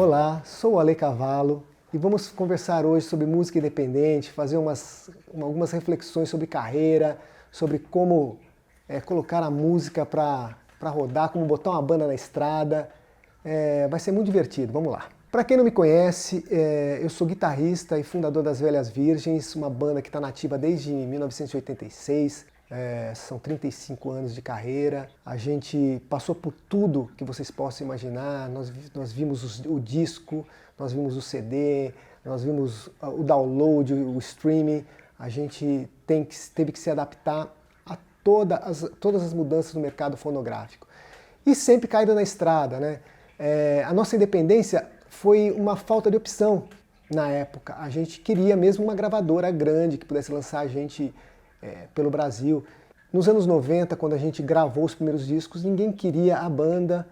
Olá, sou o Ale Cavallo e vamos conversar hoje sobre música independente, fazer algumas reflexões sobre carreira, sobre como colocar a música para rodar, como botar uma banda na estrada. Vai ser muito divertido, vamos lá. Para quem não me conhece, eu sou guitarrista e fundador das Velhas Virgens, uma banda que está nativa desde 1986. São 35 anos de carreira, a gente passou por tudo que vocês possam imaginar, nós vimos o disco, nós vimos o CD, nós vimos o download, o streaming, a gente teve que se adaptar a todas as mudanças no mercado fonográfico. E sempre caído na estrada, né? A nossa independência foi uma falta de opção na época, a gente queria mesmo uma gravadora grande que pudesse lançar a gente pelo Brasil. Nos anos 90, quando a gente gravou os primeiros discos, ninguém queria a banda.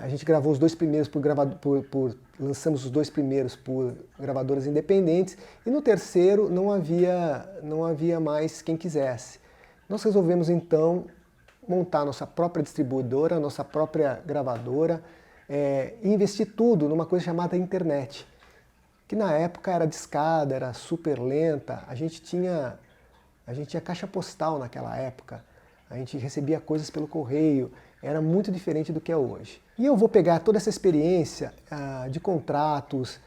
A gente gravou os dois primeiros lançamos os dois primeiros por gravadoras independentes, e no terceiro não havia mais quem quisesse. Nós resolvemos então montar nossa própria distribuidora, nossa própria gravadora, e investir tudo numa coisa chamada internet, que na época era discada, era super lenta, a gente tinha caixa postal naquela época, a gente recebia coisas pelo correio, era muito diferente do que é hoje. E eu vou pegar toda essa experiência de contratos,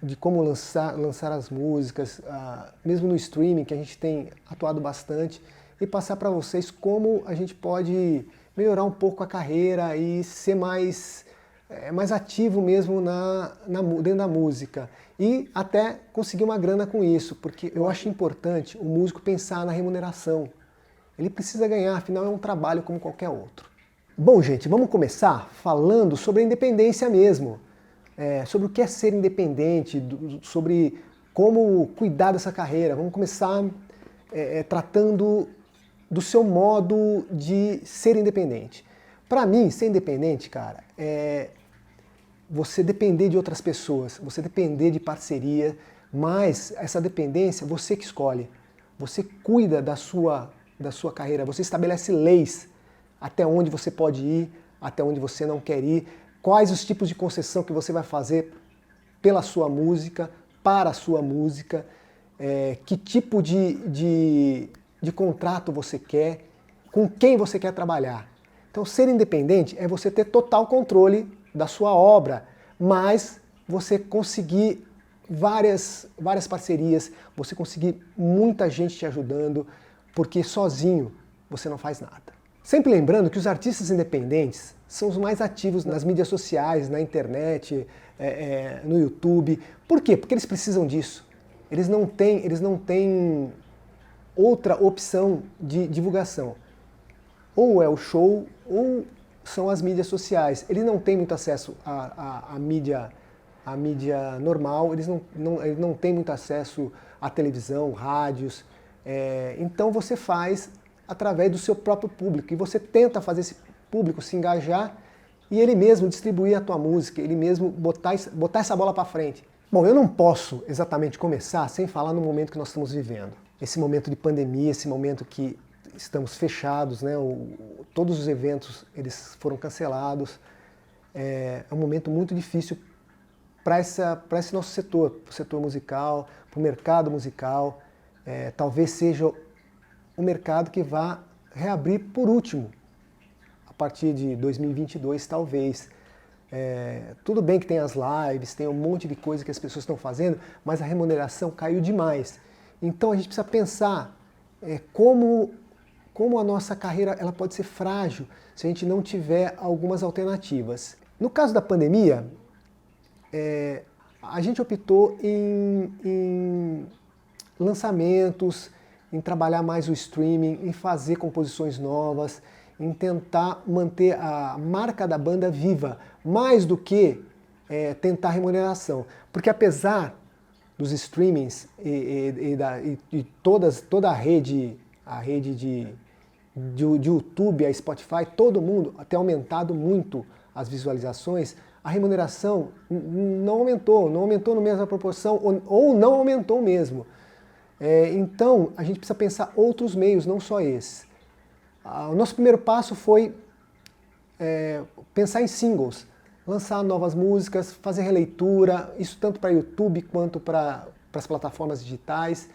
de como lançar as músicas, mesmo no streaming, que a gente tem atuado bastante, e passar para vocês como a gente pode melhorar um pouco a carreira e ser mais ativo mesmo dentro da música. E até conseguir uma grana com isso, porque eu acho importante o músico pensar na remuneração. Ele precisa ganhar, afinal é um trabalho como qualquer outro. Bom, gente, vamos começar falando sobre a independência mesmo. Sobre o que é ser independente, sobre como cuidar dessa carreira. Vamos começar tratando do seu modo de ser independente. Para mim, ser independente, cara, você depender de outras pessoas, você depender de parceria, mas essa dependência você que escolhe. Você cuida da sua carreira, você estabelece leis até onde você pode ir, até onde você não quer ir, quais os tipos de concessão que você vai fazer pela sua música, para a sua música, que tipo de contrato você quer, com quem você quer trabalhar. Então, ser independente é você ter total controle da sua obra, mas você conseguir várias parcerias, você conseguir muita gente te ajudando, porque sozinho você não faz nada. Sempre lembrando que os artistas independentes são os mais ativos nas mídias sociais, na internet, no YouTube. Por quê? Porque eles precisam disso. Eles não têm outra opção de divulgação. Ou é o show, ou são as mídias sociais. Eles não têm muito acesso à mídia normal, eles não têm muito acesso à televisão, rádios. Então você faz através do seu próprio público, e você tenta fazer esse público se engajar e ele mesmo distribuir a tua música, ele mesmo botar essa bola para frente. Bom, eu não posso exatamente começar sem falar no momento que nós estamos vivendo. Esse momento de pandemia, esse momento que estamos fechados, né? Todos os eventos eles foram cancelados. É um momento muito difícil para esse nosso setor, para o setor musical, para o mercado musical. Talvez seja o mercado que vá reabrir por último, a partir de 2022 talvez. Tudo bem que tem as lives, tem um monte de coisa que as pessoas estão fazendo, mas a remuneração caiu demais. Então a gente precisa pensar como a nossa carreira ela pode ser frágil se a gente não tiver algumas alternativas. No caso da pandemia, a gente optou em lançamentos, em trabalhar mais o streaming, em fazer composições novas, em tentar manter a marca da banda viva, mais do que tentar remuneração. Porque apesar dos streamings e toda a rede de YouTube, a Spotify, todo mundo ter aumentado muito as visualizações, a remuneração não aumentou na mesma proporção, ou não aumentou mesmo. Então, a gente precisa pensar outros meios, não só esse. O nosso primeiro passo foi pensar em singles. lançar novas músicas, fazer releitura, isso tanto para YouTube quanto para as plataformas digitais,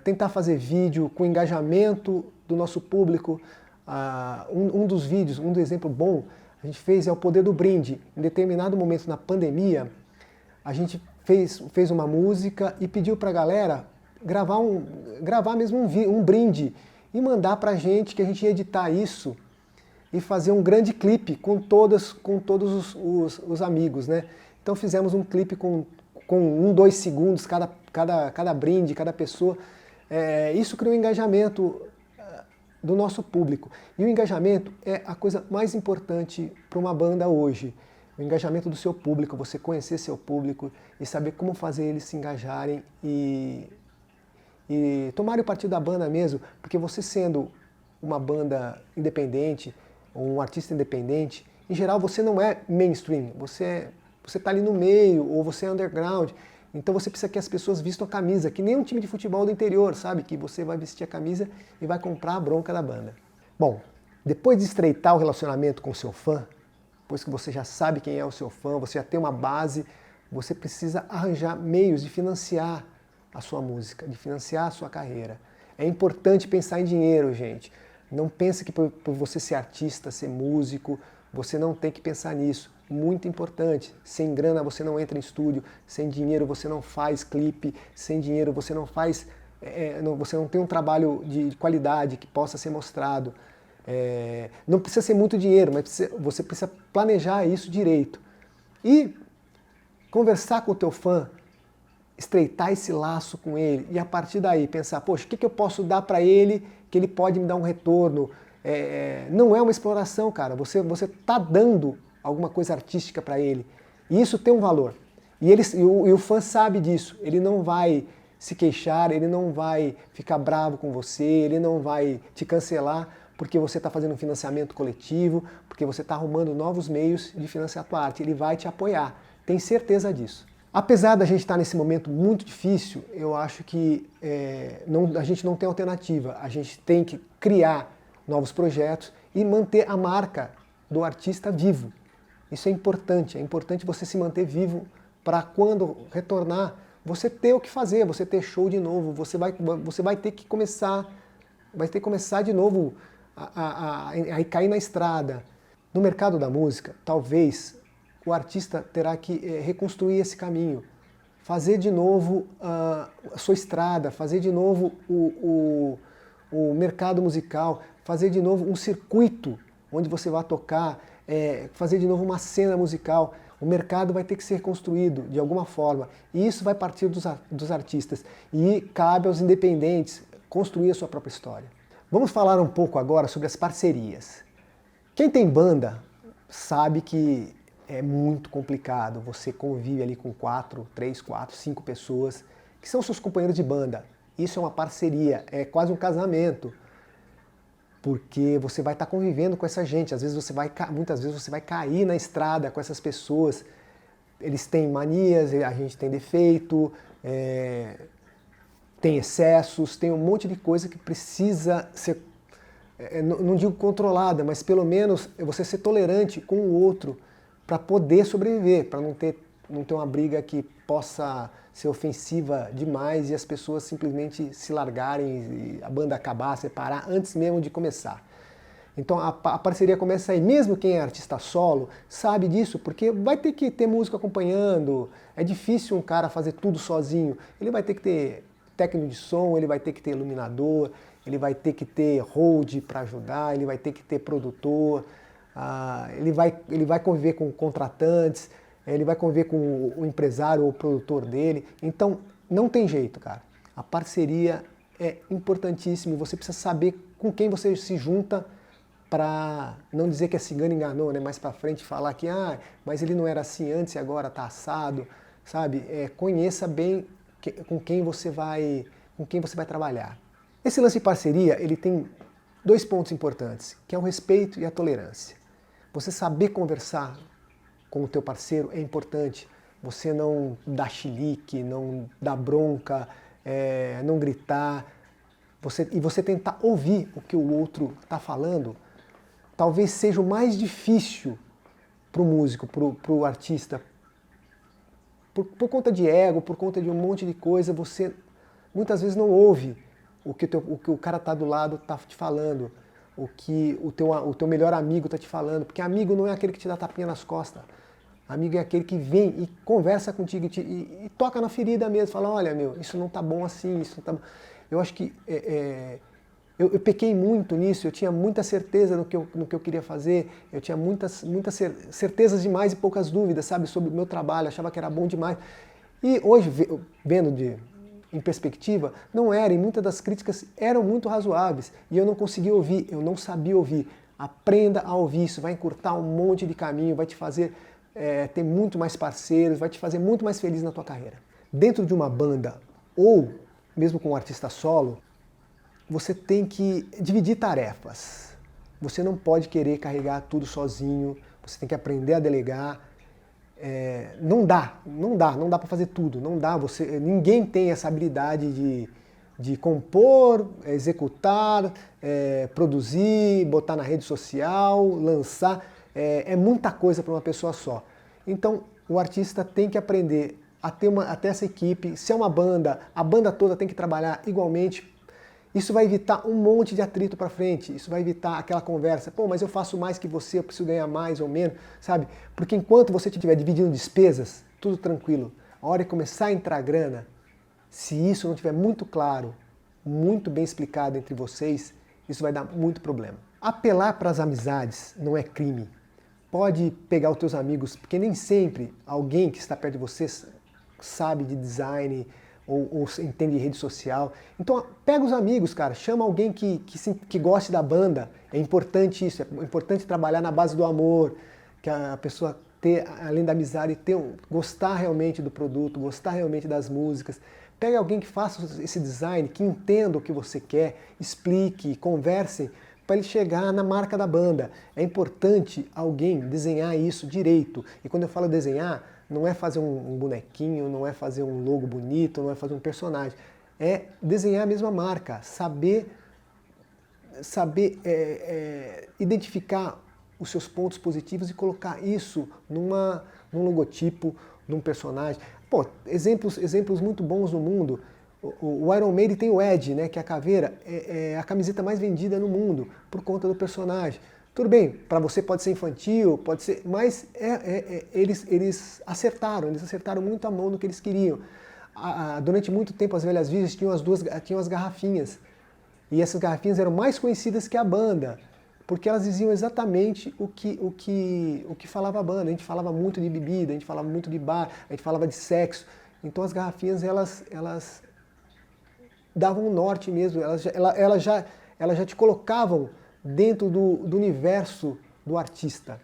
tentar fazer vídeo com engajamento do nosso público. Um dos vídeos, um exemplo bom, a gente fez é o Poder do Brinde. Em determinado momento na pandemia, a gente fez uma música e pediu para a galera gravar mesmo um brinde e mandar para a gente, que a gente ia editar isso e fazer um grande clipe com todos os amigos, né? Então fizemos um clipe com 2 segundos cada brinde, cada pessoa. Isso criou engajamento do nosso público. E o engajamento é a coisa mais importante para uma banda hoje. O engajamento do seu público, você conhecer seu público e saber como fazer eles se engajarem e tomarem o partido da banda mesmo, porque você sendo uma banda independente, ou um artista independente, em geral você não é mainstream, você está ali no meio, ou você é underground, então você precisa que as pessoas vistam a camisa, que nem um time de futebol do interior, sabe? Que você vai vestir a camisa e vai comprar a bronca da banda. Bom, depois de estreitar o relacionamento com o seu fã, depois que você já sabe quem é o seu fã, você já tem uma base, você precisa arranjar meios de financiar a sua música, de financiar a sua carreira. É importante pensar em dinheiro, gente. Não pense que por você ser artista, ser músico, você não tem que pensar nisso. Muito importante. Sem grana você não entra em estúdio, sem dinheiro você não faz clipe, sem dinheiro você não faz, você não tem um trabalho de qualidade que possa ser mostrado. Não precisa ser muito dinheiro, mas você precisa planejar isso direito. E conversar com o teu fã, estreitar esse laço com ele e a partir daí pensar, poxa, o que eu posso dar para ele que ele pode me dar um retorno? Não é uma exploração, cara. Você está dando alguma coisa artística para ele. E isso tem um valor. E o fã sabe disso. Ele não vai se queixar, ele não vai ficar bravo com você, ele não vai te cancelar porque você está fazendo um financiamento coletivo, porque você está arrumando novos meios de financiar a tua arte. Ele vai te apoiar. Tem certeza disso. Apesar da gente estar nesse momento muito difícil, eu acho que a gente não tem alternativa. A gente tem que criar novos projetos e manter a marca do artista vivo. Isso é importante você se manter vivo para quando retornar, você ter o que fazer, você ter show de novo, você vai ter que começar de novo a cair na estrada. No mercado da música, talvez o artista terá que reconstruir esse caminho, fazer de novo a sua estrada, fazer de novo o mercado musical, fazer de novo um circuito onde você vai tocar, fazer de novo uma cena musical. O mercado vai ter que ser construído de alguma forma e isso vai partir dos artistas e cabe aos independentes construir a sua própria história. Vamos falar um pouco agora sobre as parcerias. Quem tem banda sabe que é muito complicado, você convive ali com 3, 4, 5 pessoas que são seus companheiros de banda. Isso é uma parceria, é quase um casamento, porque você vai estar convivendo com essa gente. Muitas vezes você vai cair na estrada com essas pessoas. Eles têm manias, a gente tem defeito, tem excessos, tem um monte de coisa que precisa ser, não digo controlada, mas pelo menos você ser tolerante com o outro para poder sobreviver, para não ter uma briga que possa ser ofensiva demais e as pessoas simplesmente se largarem e a banda acabar, separar antes mesmo de começar. Então a parceria começa aí. Mesmo quem é artista solo sabe disso, porque vai ter que ter músico acompanhando, é difícil um cara fazer tudo sozinho, ele vai ter que ter técnico de som, ele vai ter que ter iluminador, ele vai ter que ter hold para ajudar, ele vai ter que ter produtor, ele vai conviver com contratantes, ele vai conviver com o empresário ou o produtor dele. Então, não tem jeito, cara. A parceria é importantíssima e você precisa saber com quem você se junta para não dizer que a cigana enganou, né? Mais para frente falar que, mas ele não era assim antes e agora tá assado, sabe? Conheça bem com quem você vai trabalhar. Esse lance de parceria, ele tem 2 pontos importantes, que é o respeito e a tolerância. Você saber conversar com o teu parceiro é importante. Você não dar chilique, não dar bronca, não gritar. E você tentar ouvir o que o outro está falando, talvez seja o mais difícil pro músico, pro artista, por conta de ego, por conta de um monte de coisa, você muitas vezes não ouve o que o cara tá do lado tá te falando, o que o teu melhor amigo tá te falando, porque amigo não é aquele que te dá tapinha nas costas. Amigo é aquele que vem e conversa contigo e toca na ferida mesmo, fala, olha, meu, isso não tá bom assim, isso não tá bom. Eu acho que eu pequei muito nisso, eu tinha muita certeza no que eu queria fazer, eu tinha muitas certezas demais e poucas dúvidas, sabe, sobre o meu trabalho, achava que era bom demais. E hoje, vendo em perspectiva, não era, e muitas das críticas eram muito razoáveis, e eu não conseguia ouvir, eu não sabia ouvir. Aprenda a ouvir, isso vai encurtar um monte de caminho, vai te fazer ter muito mais parceiros, vai te fazer muito mais feliz na tua carreira. Dentro de uma banda, ou mesmo com um artista solo, você tem que dividir tarefas. Você não pode querer carregar tudo sozinho, você tem que aprender a delegar. Não dá para fazer tudo, não dá. Ninguém tem essa habilidade de compor, executar, produzir, botar na rede social, lançar. É muita coisa para uma pessoa só. Então, o artista tem que aprender a ter essa equipe. Se é uma banda, a banda toda tem que trabalhar igualmente. Isso vai evitar um monte de atrito para frente, isso vai evitar aquela conversa, pô, mas eu faço mais que você, eu preciso ganhar mais ou menos, sabe? Porque enquanto você estiver dividindo despesas, tudo tranquilo. A hora que começar a entrar grana, se isso não estiver muito claro, muito bem explicado entre vocês, isso vai dar muito problema. Apelar para as amizades não é crime. Pode pegar os teus amigos, porque nem sempre alguém que está perto de você sabe de design ou entende de rede social. Então pega os amigos, cara, chama alguém que goste da banda. É importante isso, é importante trabalhar na base do amor, que a pessoa ter, além da amizade, gostar realmente do produto, gostar realmente das músicas. Pega alguém que faça esse design, que entenda o que você quer, explique, converse, para ele chegar na marca da banda. É importante alguém desenhar isso direito. E quando eu falo desenhar, não é fazer um bonequinho, não é fazer um logo bonito, não é fazer um personagem. É desenhar a mesma marca, saber identificar os seus pontos positivos e colocar isso num logotipo, num personagem. Pô, exemplos muito bons no mundo. O Iron Maiden tem o Edge, né, que é a caveira, é a camiseta mais vendida no mundo, por conta do personagem. Tudo bem, para você pode ser infantil, pode ser, mas eles acertaram muito a mão no que eles queriam. Durante muito tempo as velhas virgens tinham as garrafinhas, e essas garrafinhas eram mais conhecidas que a banda, porque elas diziam exatamente o que falava a banda. A gente falava muito de bebida, a gente falava muito de bar, a gente falava de sexo. Então as garrafinhas elas davam um norte mesmo, elas já te colocavam dentro do universo do artista.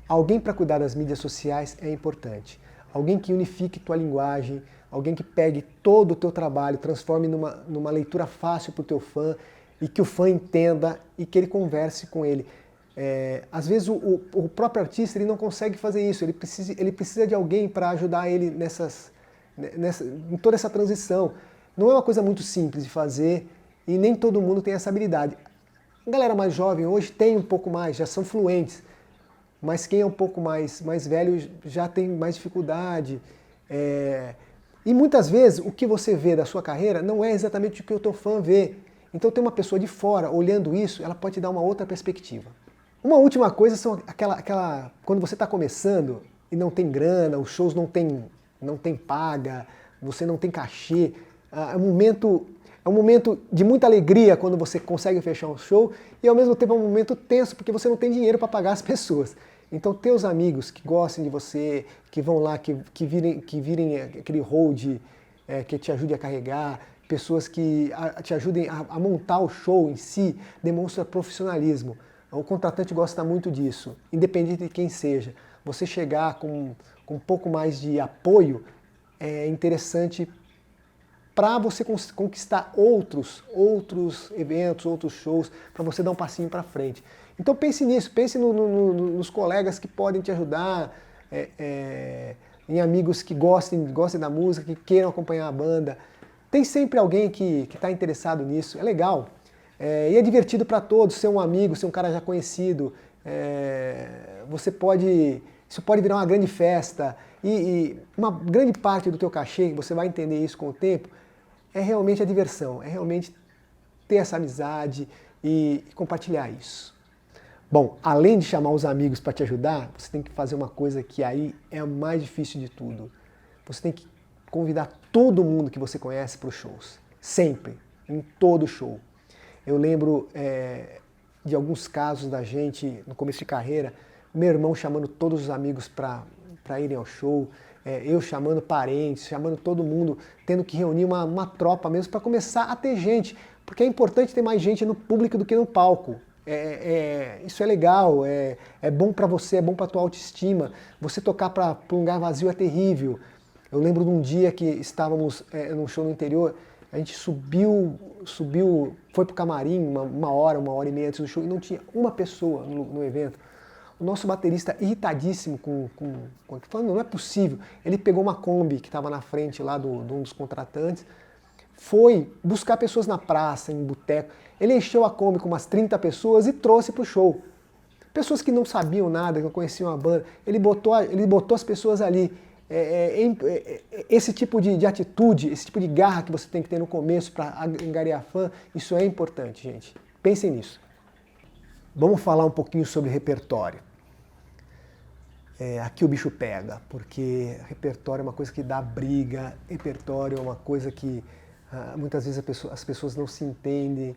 Alguém para cuidar das mídias sociais é importante. Alguém que unifique tua linguagem, alguém que pegue todo o teu trabalho, transforme numa leitura fácil para o teu fã e que o fã entenda e que ele converse com ele. Às vezes o próprio artista ele não consegue fazer isso, ele precisa de alguém para ajudar ele em toda essa transição. Não é uma coisa muito simples de fazer e nem todo mundo tem essa habilidade. A galera mais jovem hoje tem um pouco mais, já são fluentes, mas quem é um pouco mais velho já tem mais dificuldade. E muitas vezes o que você vê da sua carreira não é exatamente o que o teu fã vê. Então tem uma pessoa de fora olhando isso, ela pode te dar uma outra perspectiva. Uma última coisa são quando você está começando e não tem grana, os shows não tem paga, você não tem cachê. É um momento de muita alegria quando você consegue fechar um show e ao mesmo tempo é um momento tenso porque você não tem dinheiro para pagar as pessoas. Então teus amigos que gostem de você, que vão lá, que virem aquele hold, que te ajude a carregar, pessoas que te ajudem a montar o show em si, demonstra profissionalismo. O contratante gosta muito disso, independente de quem seja. Você chegar com um pouco mais de apoio é interessante para você conquistar outros eventos, outros shows, para você dar um passinho para frente. Então pense nisso, pense nos colegas que podem te ajudar, em amigos que gostem da música, que queiram acompanhar a banda. Tem sempre alguém que está interessado nisso, é legal. E é divertido para todos, ser um amigo, ser um cara já conhecido. Você pode Isso pode virar uma grande festa e uma grande parte do teu cachê, você vai entender isso com o tempo, é realmente a diversão, é realmente ter essa amizade e compartilhar isso. Bom, além de chamar os amigos para te ajudar, você tem que fazer uma coisa que aí é a mais difícil de tudo. Você tem que convidar todo mundo que você conhece para os shows. Sempre, em todo show. Eu lembro de alguns casos da gente, no começo de carreira, meu irmão chamando todos os amigos para irem ao show, eu chamando parentes, chamando todo mundo, tendo que reunir uma tropa mesmo para começar a ter gente. Porque é importante ter mais gente no público do que no palco. Isso é legal, é bom para você, é bom para tua autoestima. Você tocar para um lugar vazio é terrível. Eu lembro de um dia que estávamos num show no interior, a gente subiu, foi pro camarim uma hora e meia antes do show e não tinha uma pessoa no evento. O nosso baterista, irritadíssimo falando, não é possível. Ele pegou uma Kombi que estava na frente lá de um dos contratantes, foi buscar pessoas na praça, em boteco. Ele encheu a Kombi com umas 30 pessoas e trouxe pro show. Pessoas que não sabiam nada, que não conheciam a banda. Ele botou as pessoas ali. Esse tipo de atitude, esse tipo de garra que você tem que ter no começo para angariar fã, isso é importante, gente. Pensem nisso. Vamos falar um pouquinho sobre repertório. Aqui o bicho pega, porque repertório é uma coisa que dá briga, repertório é uma coisa que muitas vezes as pessoas não se entendem.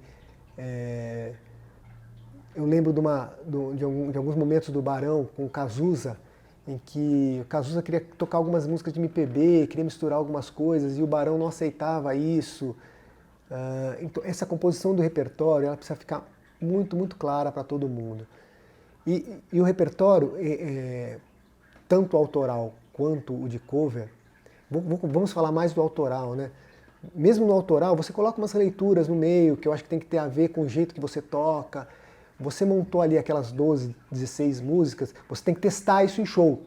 Eu lembro de alguns momentos do Barão com o Cazuza, em que o Cazuza queria tocar algumas músicas de MPB, queria misturar algumas coisas, e o Barão não aceitava isso. Então, essa composição do repertório ela precisa ficar muito, muito clara para todo mundo. E o repertório, tanto o autoral quanto o de cover, vamos falar mais do autoral, né? Mesmo no autoral, você coloca umas leituras no meio, que eu acho que tem que ter a ver com o jeito que você toca. Você montou ali aquelas 12, 16 músicas, você tem que testar isso em show.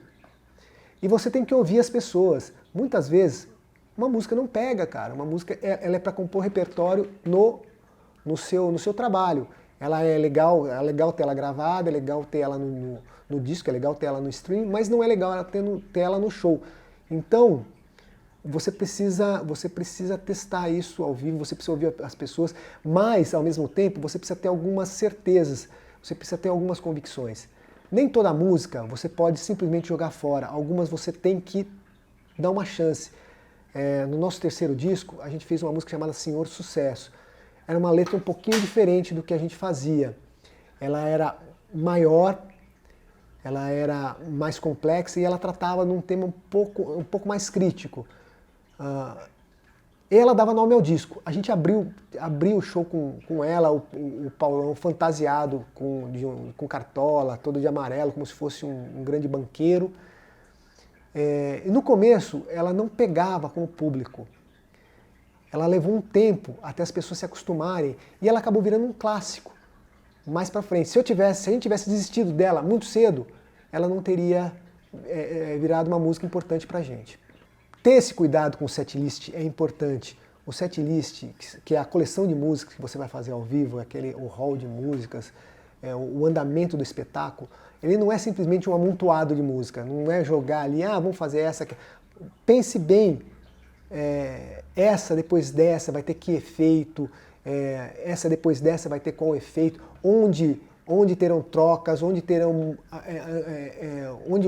E você tem que ouvir as pessoas. Muitas vezes, uma música não pega, cara. Uma música ela é para compor repertório no seu trabalho. Ela é legal ter ela gravada, é legal ter ela no disco, é legal ter ela no stream, mas não é legal ter ela no show. Então, você precisa testar isso ao vivo, você precisa ouvir as pessoas, mas, ao mesmo tempo, você precisa ter algumas certezas, você precisa ter algumas convicções. Nem toda música você pode simplesmente jogar fora, algumas você tem que dar uma chance. No nosso terceiro disco, a gente fez uma música chamada Senhor Sucesso. Era uma letra um pouquinho diferente do que a gente fazia. Ela era maior, ela era mais complexa e ela tratava num tema um pouco mais crítico. Ela dava nome ao disco. A gente abriu o show com ela, o Paulão fantasiado com cartola, todo de amarelo, como se fosse um grande banqueiro. E no começo ela não pegava com o público. Ela levou um tempo até as pessoas se acostumarem e ela acabou virando um clássico. Mais pra frente, se a gente tivesse desistido dela muito cedo, ela não teria virado uma música importante pra gente. Ter esse cuidado com o setlist é importante. O setlist, que é a coleção de músicas que você vai fazer ao vivo, o hall de músicas, o andamento do espetáculo, ele não é simplesmente um amontoado de música, não é jogar ali, vamos fazer essa aqui. Pense bem, essa depois dessa vai ter que efeito, essa depois dessa vai ter qual efeito, onde terão trocas, onde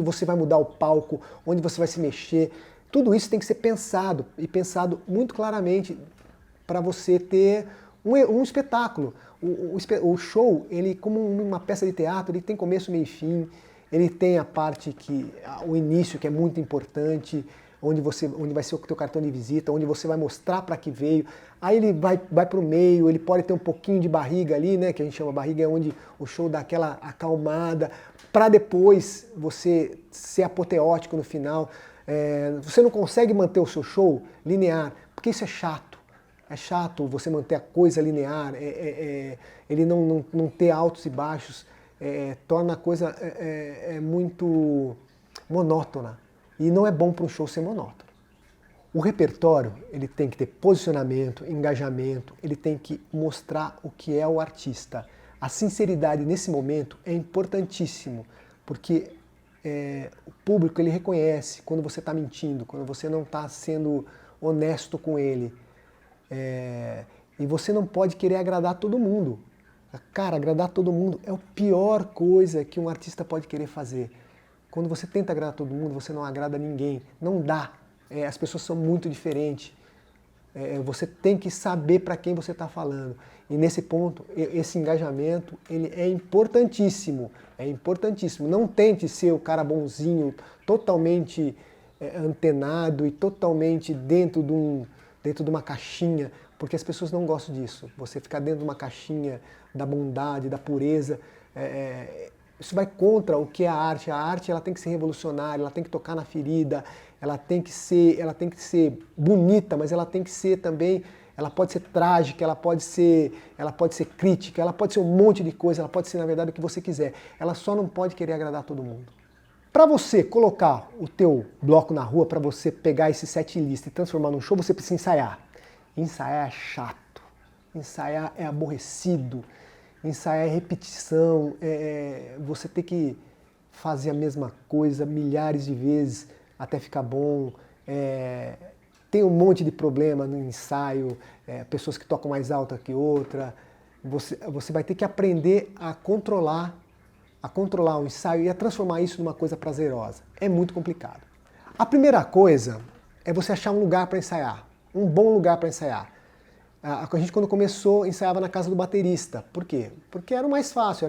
você vai mudar o palco, onde você vai se mexer. Tudo isso tem que ser pensado, e pensado muito claramente para você ter um espetáculo. O show, ele como uma peça de teatro, ele tem começo, meio e fim, ele tem a parte o início que é muito importante, onde vai ser o teu cartão de visita, onde você vai mostrar para que veio. Aí ele vai para o meio, ele pode ter um pouquinho de barriga ali, né, que a gente chama barriga, é onde o show dá aquela acalmada, para depois você ser apoteótico no final. Você não consegue manter o seu show linear, porque isso é chato. É chato você manter a coisa linear, ele não ter altos e baixos, torna a coisa muito monótona. E não é bom para um show ser monótono. O repertório ele tem que ter posicionamento, engajamento, ele tem que mostrar o que é o artista. A sinceridade nesse momento é importantíssimo, porque o público ele reconhece quando você está mentindo, quando você não está sendo honesto com ele. E você não pode querer agradar todo mundo. Cara, agradar todo mundo é a pior coisa que um artista pode querer fazer. Quando você tenta agradar todo mundo, você não agrada ninguém. Não dá. As pessoas são muito diferentes. Você tem que saber para quem você está falando. E nesse ponto, esse engajamento ele é importantíssimo. É importantíssimo. Não tente ser o cara bonzinho, totalmente antenado e totalmente dentro de uma caixinha, porque as pessoas não gostam disso. Você ficar dentro de uma caixinha da bondade, da pureza, isso vai contra o que é a arte. A arte ela tem que ser revolucionária, ela tem que tocar na ferida, ela tem que ser bonita, mas ela tem que ser também, ela pode ser trágica, ela pode ser crítica, ela pode ser um monte de coisa, ela pode ser na verdade o que você quiser. Ela só não pode querer agradar todo mundo. Para você colocar o teu bloco na rua, para você pegar esse set list e transformar num show, você precisa ensaiar. Ensaiar é chato, ensaiar é aborrecido, ensaiar é repetição, você ter que fazer a mesma coisa milhares de vezes até ficar bom. Tem um monte de problema no ensaio, pessoas que tocam mais alta que outra. Você vai ter que aprender a controlar o ensaio e a transformar isso numa coisa prazerosa. É muito complicado. A primeira coisa é você achar um lugar para ensaiar, um bom lugar para ensaiar. A gente quando começou ensaiava na casa do baterista. Por quê? Porque era o mais fácil,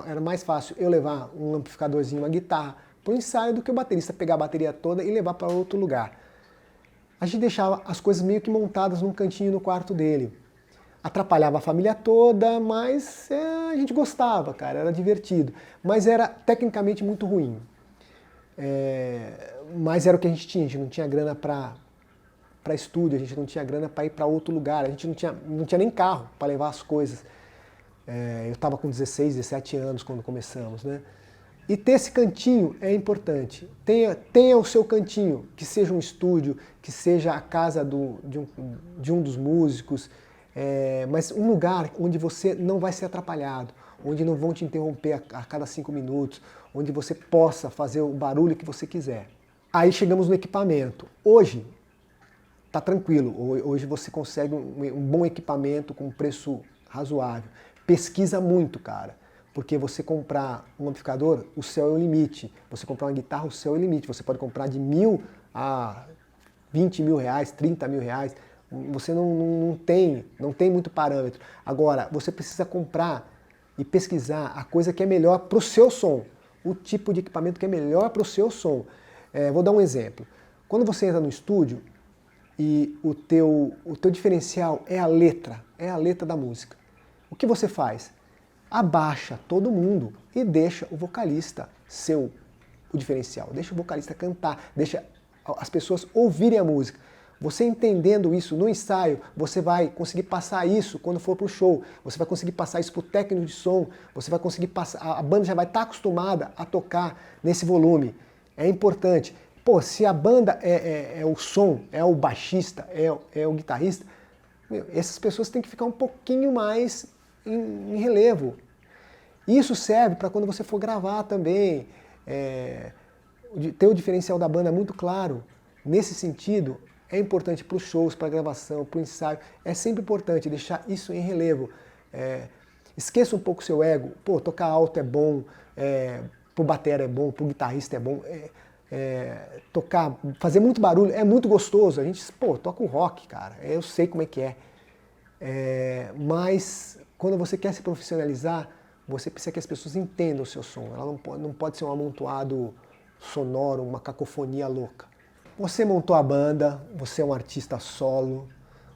era mais fácil eu levar um amplificadorzinho, uma guitarra para o ensaio do que o baterista pegar a bateria toda e levar para outro lugar. A gente deixava as coisas meio que montadas num cantinho no quarto dele. Atrapalhava a família toda, mas a gente gostava, cara, era divertido. Mas era tecnicamente muito ruim. Mas era o que a gente gente não tinha grana para estúdio, a gente não tinha grana para ir para outro lugar, a gente não tinha nem carro para levar as coisas. Eu estava com 16, 17 anos quando começamos, né? E ter esse cantinho é importante. Tenha o seu cantinho, que seja um estúdio, que seja a casa de um dos músicos, mas um lugar onde você não vai ser atrapalhado, onde não vão te interromper a cada 5 minutos, onde você possa fazer o barulho que você quiser. Aí chegamos no equipamento. Hoje, tá tranquilo, hoje você consegue um bom equipamento com um preço razoável. Pesquisa muito, cara, porque você comprar um amplificador, o céu é o limite. Você comprar uma guitarra, o céu é o limite. Você pode comprar de 1.000 a 20 mil reais, 30 mil reais. Você não tem muito parâmetro. Agora, você precisa comprar e pesquisar a coisa que é melhor para o seu som. O tipo de equipamento que é melhor para o seu som. Vou dar um exemplo. Quando você entra no estúdio e o teu diferencial é a letra da música, o que você faz? Abaixa todo mundo e deixa o vocalista ser o diferencial. Deixa o vocalista cantar, deixa as pessoas ouvirem a música. Você entendendo isso no ensaio, você vai conseguir passar isso quando for para o show. Você vai conseguir passar isso para o técnico de som. Você vai conseguir passar. A banda já vai estar acostumada a tocar nesse volume. É importante. Pô, se a banda é o som, é o baixista, é o guitarrista, essas pessoas têm que ficar um pouquinho mais em relevo. Isso serve para quando você for gravar também. Ter o diferencial da banda muito claro. Nesse sentido, é importante para os shows, para a gravação, para o ensaio. É sempre importante deixar isso em relevo. Esqueça um pouco o seu ego. Pô, tocar alto é bom, pro batera é bom, pro guitarrista é bom. Tocar, fazer muito barulho é muito gostoso. A gente, toca um rock, cara. Eu sei como é que é. Mas quando você quer se profissionalizar, você precisa que as pessoas entendam o seu som. Ela não pode ser um amontoado sonoro, uma cacofonia louca. Você montou a banda, você é um artista solo,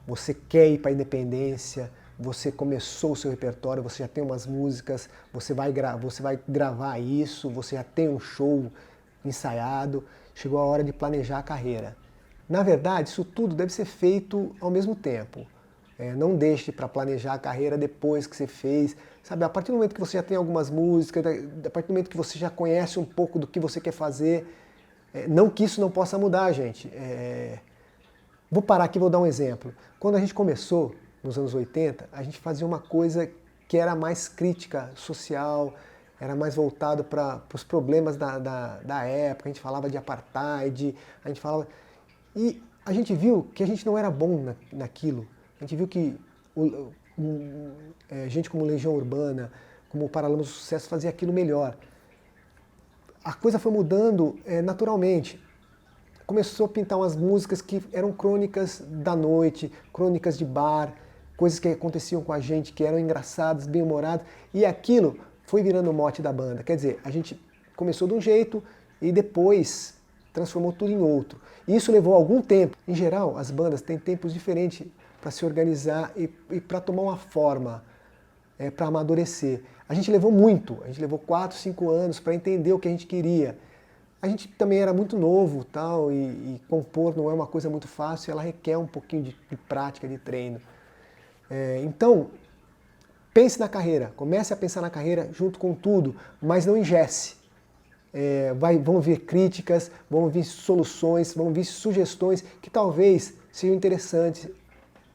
você quer ir para a independência, você começou o seu repertório, você já tem umas músicas, você vai gravar isso, você já tem um show ensaiado, chegou a hora de planejar a carreira. Na verdade, isso tudo deve ser feito ao mesmo tempo. Não deixe para planejar a carreira depois que você fez. Sabe, a partir do momento que você já tem algumas músicas, a partir do momento que você já conhece um pouco do que você quer fazer, não que isso não possa mudar, gente. Vou parar aqui e vou dar um exemplo. Quando a gente começou, nos anos 80, a gente fazia uma coisa que era mais crítica social, era mais voltado para os problemas da época, a gente falava de apartheid, a gente falava... E a gente viu que a gente não era bom naquilo. A gente viu que gente como Legião Urbana, como o Paralamas do Sucesso fazia aquilo melhor. A coisa foi mudando naturalmente. Começou a pintar umas músicas que eram crônicas da noite, crônicas de bar, coisas que aconteciam com a gente, que eram engraçadas, bem-humoradas, e aquilo foi virando o mote da banda. Quer dizer, a gente começou de um jeito e depois transformou tudo em outro. E isso levou algum tempo. Em geral, as bandas têm tempos diferentes para se organizar e para tomar uma forma, para amadurecer. A gente levou muito, a gente levou 4, 5 anos para entender o que a gente queria. A gente também era muito novo tal, e compor não é uma coisa muito fácil, ela requer um pouquinho de prática, de treino. Então, pense na carreira, comece a pensar na carreira junto com tudo, mas não engesse. Vão vir críticas, vão vir soluções, vão vir sugestões que talvez sejam interessantes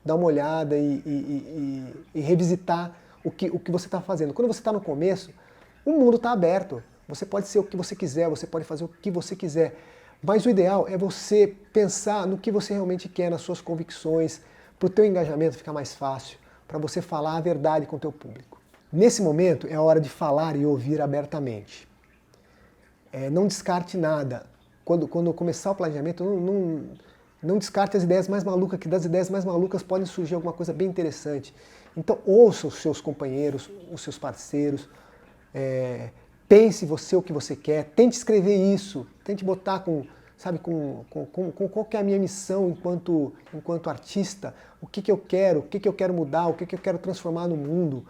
dar uma olhada e revisitar o que você está fazendo. Quando você está no começo, o mundo está aberto. Você pode ser o que você quiser, você pode fazer o que você quiser. Mas o ideal é você pensar no que você realmente quer, nas suas convicções, para o teu engajamento ficar mais fácil, para você falar a verdade com o teu público. Nesse momento é a hora de falar e ouvir abertamente. Não descarte nada. Quando começar o planejamento, não descarte as ideias mais malucas, que das ideias mais malucas podem surgir alguma coisa bem interessante. Então ouça os seus companheiros, os seus parceiros, pense você o que você quer, tente escrever isso, tente botar com qual que é a minha missão enquanto artista, o que eu quero mudar, o que eu quero transformar no mundo.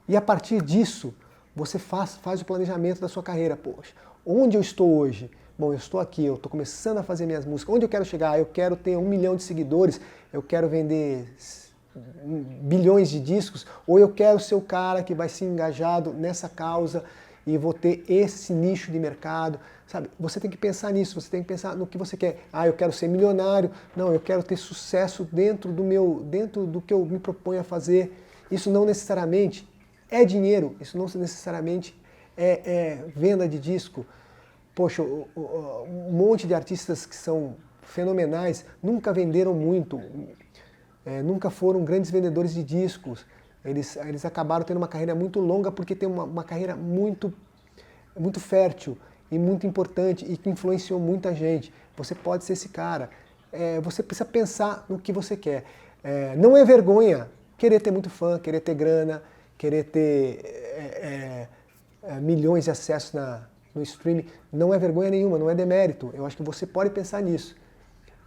E a partir disso, você faz o planejamento da sua carreira. Poxa, onde eu estou hoje? Bom, eu estou aqui, eu estou começando a fazer minhas músicas. Onde eu quero chegar? Eu quero ter 1 milhão de seguidores, eu quero vender bilhões de discos, ou eu quero ser o cara que vai ser engajado nessa causa e vou ter esse nicho de mercado, sabe? Você tem que pensar nisso, você tem que pensar no que você quer. Eu quero ser milionário. Não, eu quero ter sucesso dentro do que eu me proponho a fazer. Isso não necessariamente é dinheiro, isso não necessariamente é venda de disco. Poxa, um monte de artistas que são fenomenais nunca venderam muito, nunca foram grandes vendedores de discos. Eles acabaram tendo uma carreira muito longa porque tem uma carreira muito fértil e muito importante e que influenciou muita gente. Você pode ser esse cara. Você precisa pensar no que você quer. Não é vergonha querer ter muito fã, querer ter grana, querer ter milhões de acessos no streaming. Não é vergonha nenhuma, não é demérito. Eu acho que você pode pensar nisso.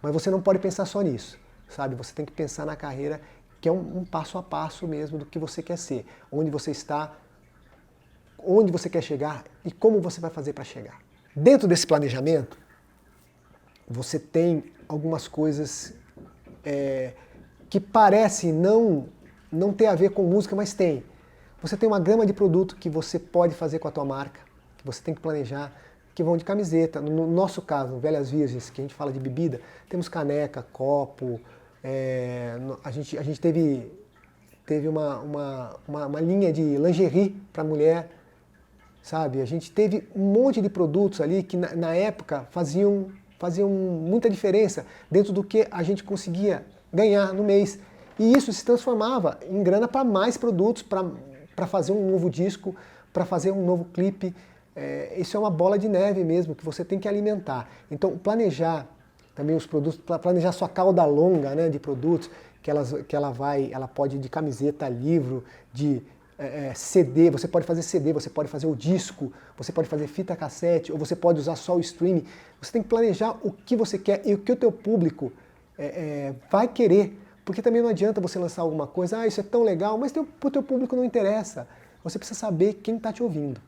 Mas você não pode pensar só nisso, sabe? Você tem que pensar na carreira, que é um passo a passo mesmo do que você quer ser, onde você está, onde você quer chegar e como você vai fazer para chegar. Dentro desse planejamento, você tem algumas coisas que parecem não ter a ver com música, mas tem. Você tem uma gama de produto que você pode fazer com a tua marca, que você tem que planejar, que vão de camiseta. No nosso caso, no Velhas Virgens, que a gente fala de bebida, temos caneca, copo. A gente teve uma linha de lingerie para mulher, sabe? A gente teve um monte de produtos ali que na época faziam muita diferença dentro do que a gente conseguia ganhar no mês. E isso se transformava em grana para mais produtos, para fazer um novo disco, para fazer um novo clipe. Isso é uma bola de neve mesmo, que você tem que alimentar. Então, planejar também os produtos, planejar sua cauda longa, né, de produtos, que ela pode ir de camiseta, livro, de CD, você pode fazer CD, você pode fazer o disco, você pode fazer fita cassete, ou você pode usar só o streaming. Você tem que planejar o que você quer e o que o teu público vai querer. Porque também não adianta você lançar alguma coisa, isso é tão legal, mas pro teu público não interessa. Você precisa saber quem está te ouvindo.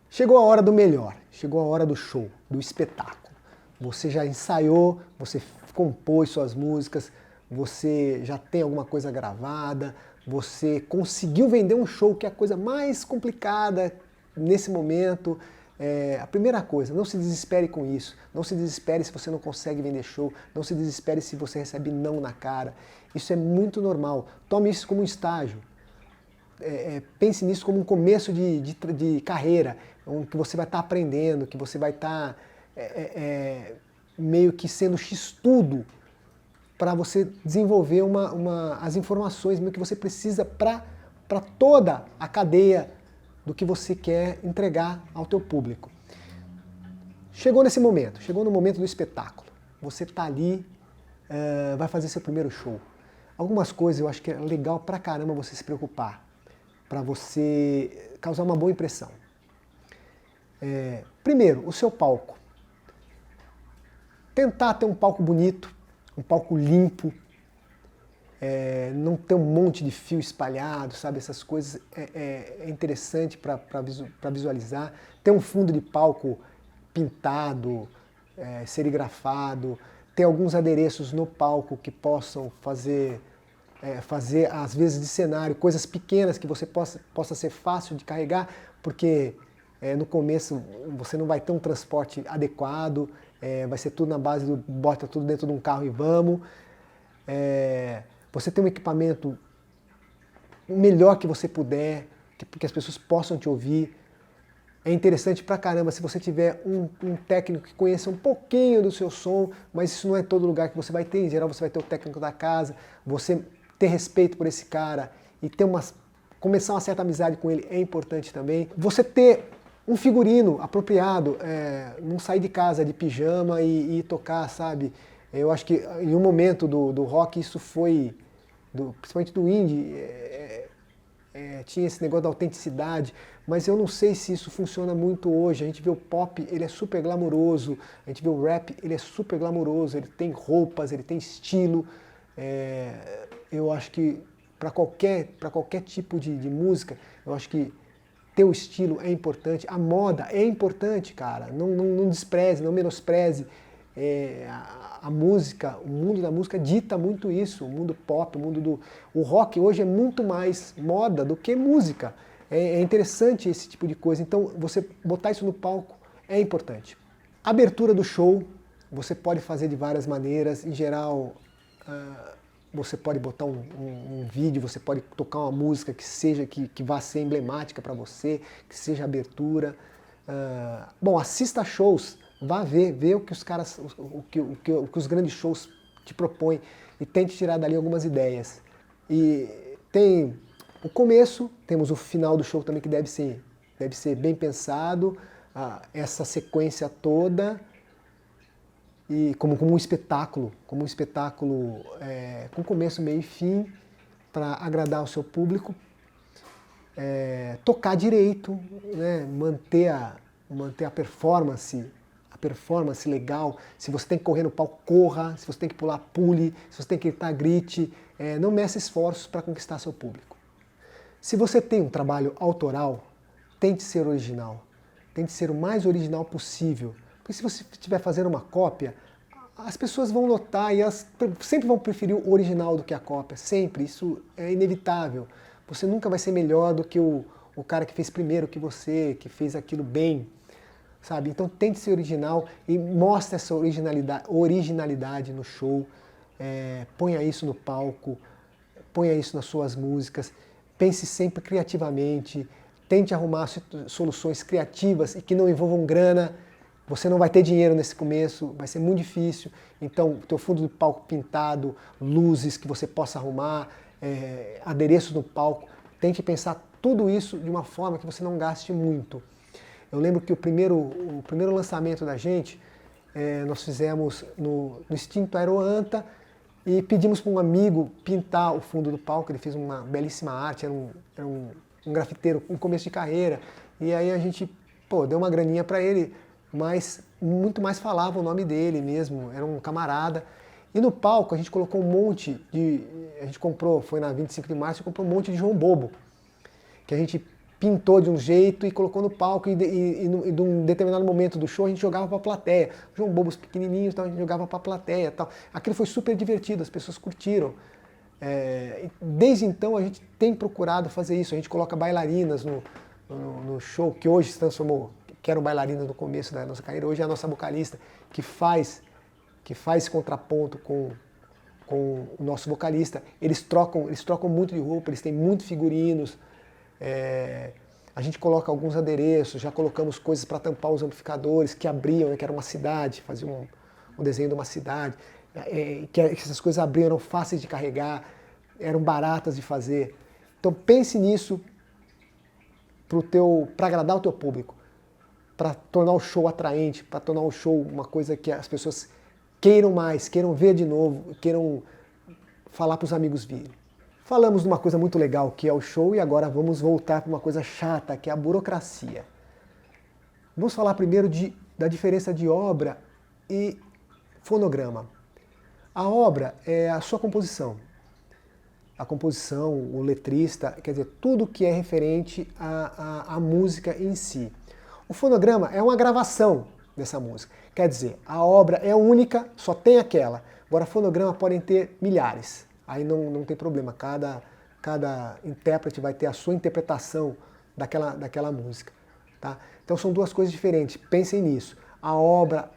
Chegou a hora do melhor, chegou a hora do show, do espetáculo. Você já ensaiou, você compôs suas músicas, você já tem alguma coisa gravada, você conseguiu vender um show, que é a coisa mais complicada nesse momento. A primeira coisa, não se desespere com isso, não se desespere se você não consegue vender show, não se desespere se você recebe não na cara. Isso é muito normal, tome isso como um estágio. Pense nisso como um começo de carreira. que você vai estar aprendendo, que você vai estar meio que sendo x-tudo para você desenvolver as informações meio que você precisa para toda a cadeia do que você quer entregar ao teu público. Chegou no momento do espetáculo. Você está ali, vai fazer seu primeiro show. Algumas coisas eu acho que é legal pra caramba você se preocupar, para você causar uma boa impressão. Primeiro, o seu palco. Tentar ter um palco bonito, um palco limpo, não ter um monte de fio espalhado, sabe? Essas coisas é interessante para visualizar. Ter um fundo de palco pintado, serigrafado, ter alguns adereços no palco que possam fazer às vezes de cenário, coisas pequenas que você possa ser fácil de carregar, porque no começo você não vai ter um transporte adequado, vai ser tudo na base do bota tudo dentro de um carro e vamos. Você tem um equipamento melhor que você puder, que as pessoas possam te ouvir. É interessante pra caramba se você tiver um técnico que conheça um pouquinho do seu som, mas isso não é todo lugar que você vai ter. Em geral você vai ter o técnico da casa, você ter respeito por esse cara e começar uma certa amizade com ele é importante também. Você ter um figurino apropriado, não sair de casa de pijama e tocar, sabe? Eu acho que em um momento do rock isso foi, principalmente do indie, tinha esse negócio da autenticidade, mas eu não sei se isso funciona muito hoje. A gente vê o pop, ele é super glamouroso, a gente vê o rap, ele é super glamouroso, ele tem roupas, ele tem estilo. Eu acho que para qualquer tipo de música, eu acho que ter o estilo é importante, a moda é importante, cara. Não despreze, não menospreze. A música, o mundo da música dita muito isso, o mundo pop, o rock hoje é muito mais moda do que música. É interessante esse tipo de coisa, então você botar isso no palco é importante. Abertura do show, você pode fazer de várias maneiras, em geral você pode botar um vídeo, você pode tocar uma música que vá ser emblemática para você, que seja abertura. Bom, assista shows, vá ver o que os caras, o que os grandes shows te propõem e tente tirar dali algumas ideias. E tem o começo, temos o final do show também que deve ser bem pensado, essa sequência toda, e como um espetáculo, com começo, meio e fim, para agradar o seu público. Tocar direito, né? manter a performance legal. Se você tem que correr no palco, corra. Se você tem que pular, pule. Se você tem que gritar, grite. Não meça esforços para conquistar seu público. Se você tem um trabalho autoral, tente ser original. Tente ser o mais original possível. Porque se você estiver fazendo uma cópia, as pessoas vão notar e elas sempre vão preferir o original do que a cópia. Sempre. Isso é inevitável. Você nunca vai ser melhor do que o cara que fez primeiro que você, que fez aquilo bem. Sabe? Então tente ser original e mostre essa originalidade no show. Ponha isso no palco, ponha isso nas suas músicas. Pense sempre criativamente. Tente arrumar soluções criativas e que não envolvam grana. Você não vai ter dinheiro nesse começo, vai ser muito difícil. Então, o teu fundo do palco pintado, luzes que você possa arrumar, adereços no palco. Tente pensar tudo isso de uma forma que você não gaste muito. Eu lembro que o primeiro lançamento da gente, nós fizemos no extinto Aeroanta e pedimos para um amigo pintar o fundo do palco. Ele fez uma belíssima arte, era um grafiteiro em começo de carreira. E aí a gente deu uma graninha para ele, mas muito mais falava o nome dele mesmo, era um camarada. E no palco a gente colocou a gente comprou, foi na 25 de março, comprou um monte de João Bobo, que a gente pintou de um jeito e colocou no palco e de um determinado momento do show a gente jogava para a plateia. João Bobos pequenininhos, então a gente jogava para a plateia. Tal. Aquilo foi super divertido, as pessoas curtiram. Desde então a gente tem procurado fazer isso, a gente coloca bailarinas no show, que hoje se transformou, que eram bailarinas no começo da nossa carreira, hoje é a nossa vocalista, que faz esse contraponto com o nosso vocalista. Eles trocam muito de roupa, eles têm muitos figurinos. a gente coloca alguns adereços, já colocamos coisas para tampar os amplificadores que abriam, né, que era uma cidade, fazia um desenho de uma cidade, que essas coisas abriam, eram fáceis de carregar, eram baratas de fazer. Então pense nisso para agradar o teu público, para tornar o show atraente, para tornar o show uma coisa que as pessoas queiram mais, queiram ver de novo, queiram falar para os amigos virem. Falamos de uma coisa muito legal que é o show e agora vamos voltar para uma coisa chata, que é a burocracia. Vamos falar primeiro da diferença de obra e fonograma. A obra é a sua composição. A composição, o letrista, quer dizer, tudo que é referente à música em si. O fonograma é uma gravação dessa música. Quer dizer, a obra é única, só tem aquela. Agora, fonograma podem ter milhares. Aí não tem problema, cada intérprete vai ter a sua interpretação daquela música. Tá? Então são duas coisas diferentes, pensem nisso. A obra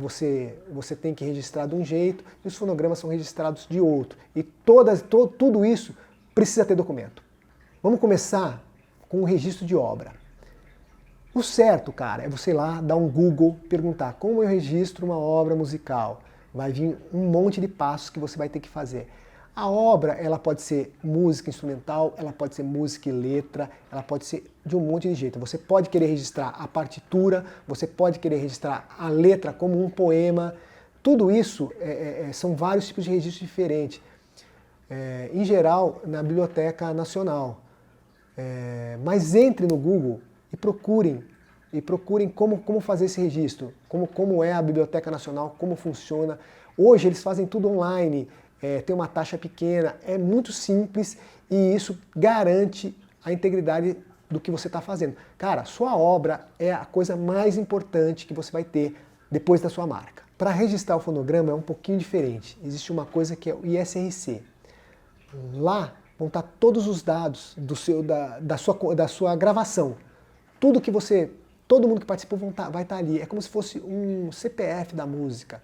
você tem que registrar de um jeito e os fonogramas são registrados de outro. E tudo isso precisa ter documento. Vamos começar com o registro de obra. O certo, cara, é você ir lá, dar um Google, perguntar como eu registro uma obra musical. Vai vir um monte de passos que você vai ter que fazer. A obra, ela pode ser música instrumental, ela pode ser música e letra, ela pode ser de um monte de jeito. Você pode querer registrar a partitura, você pode querer registrar a letra como um poema. Tudo isso são vários tipos de registro diferentes. Em geral, na Biblioteca Nacional. Mas entre no Google e procurem como fazer esse registro, como é a Biblioteca Nacional, como funciona. Hoje eles fazem tudo online. Tem uma taxa pequena, é muito simples e isso garante a integridade do que você está fazendo. Cara, sua obra é a coisa mais importante que você vai ter depois da sua marca. Para registrar o fonograma é um pouquinho diferente. Existe uma coisa que é o ISRC. Lá vão estar todos os dados da sua gravação. Todo mundo que participou vai estar ali. É como se fosse um CPF da música.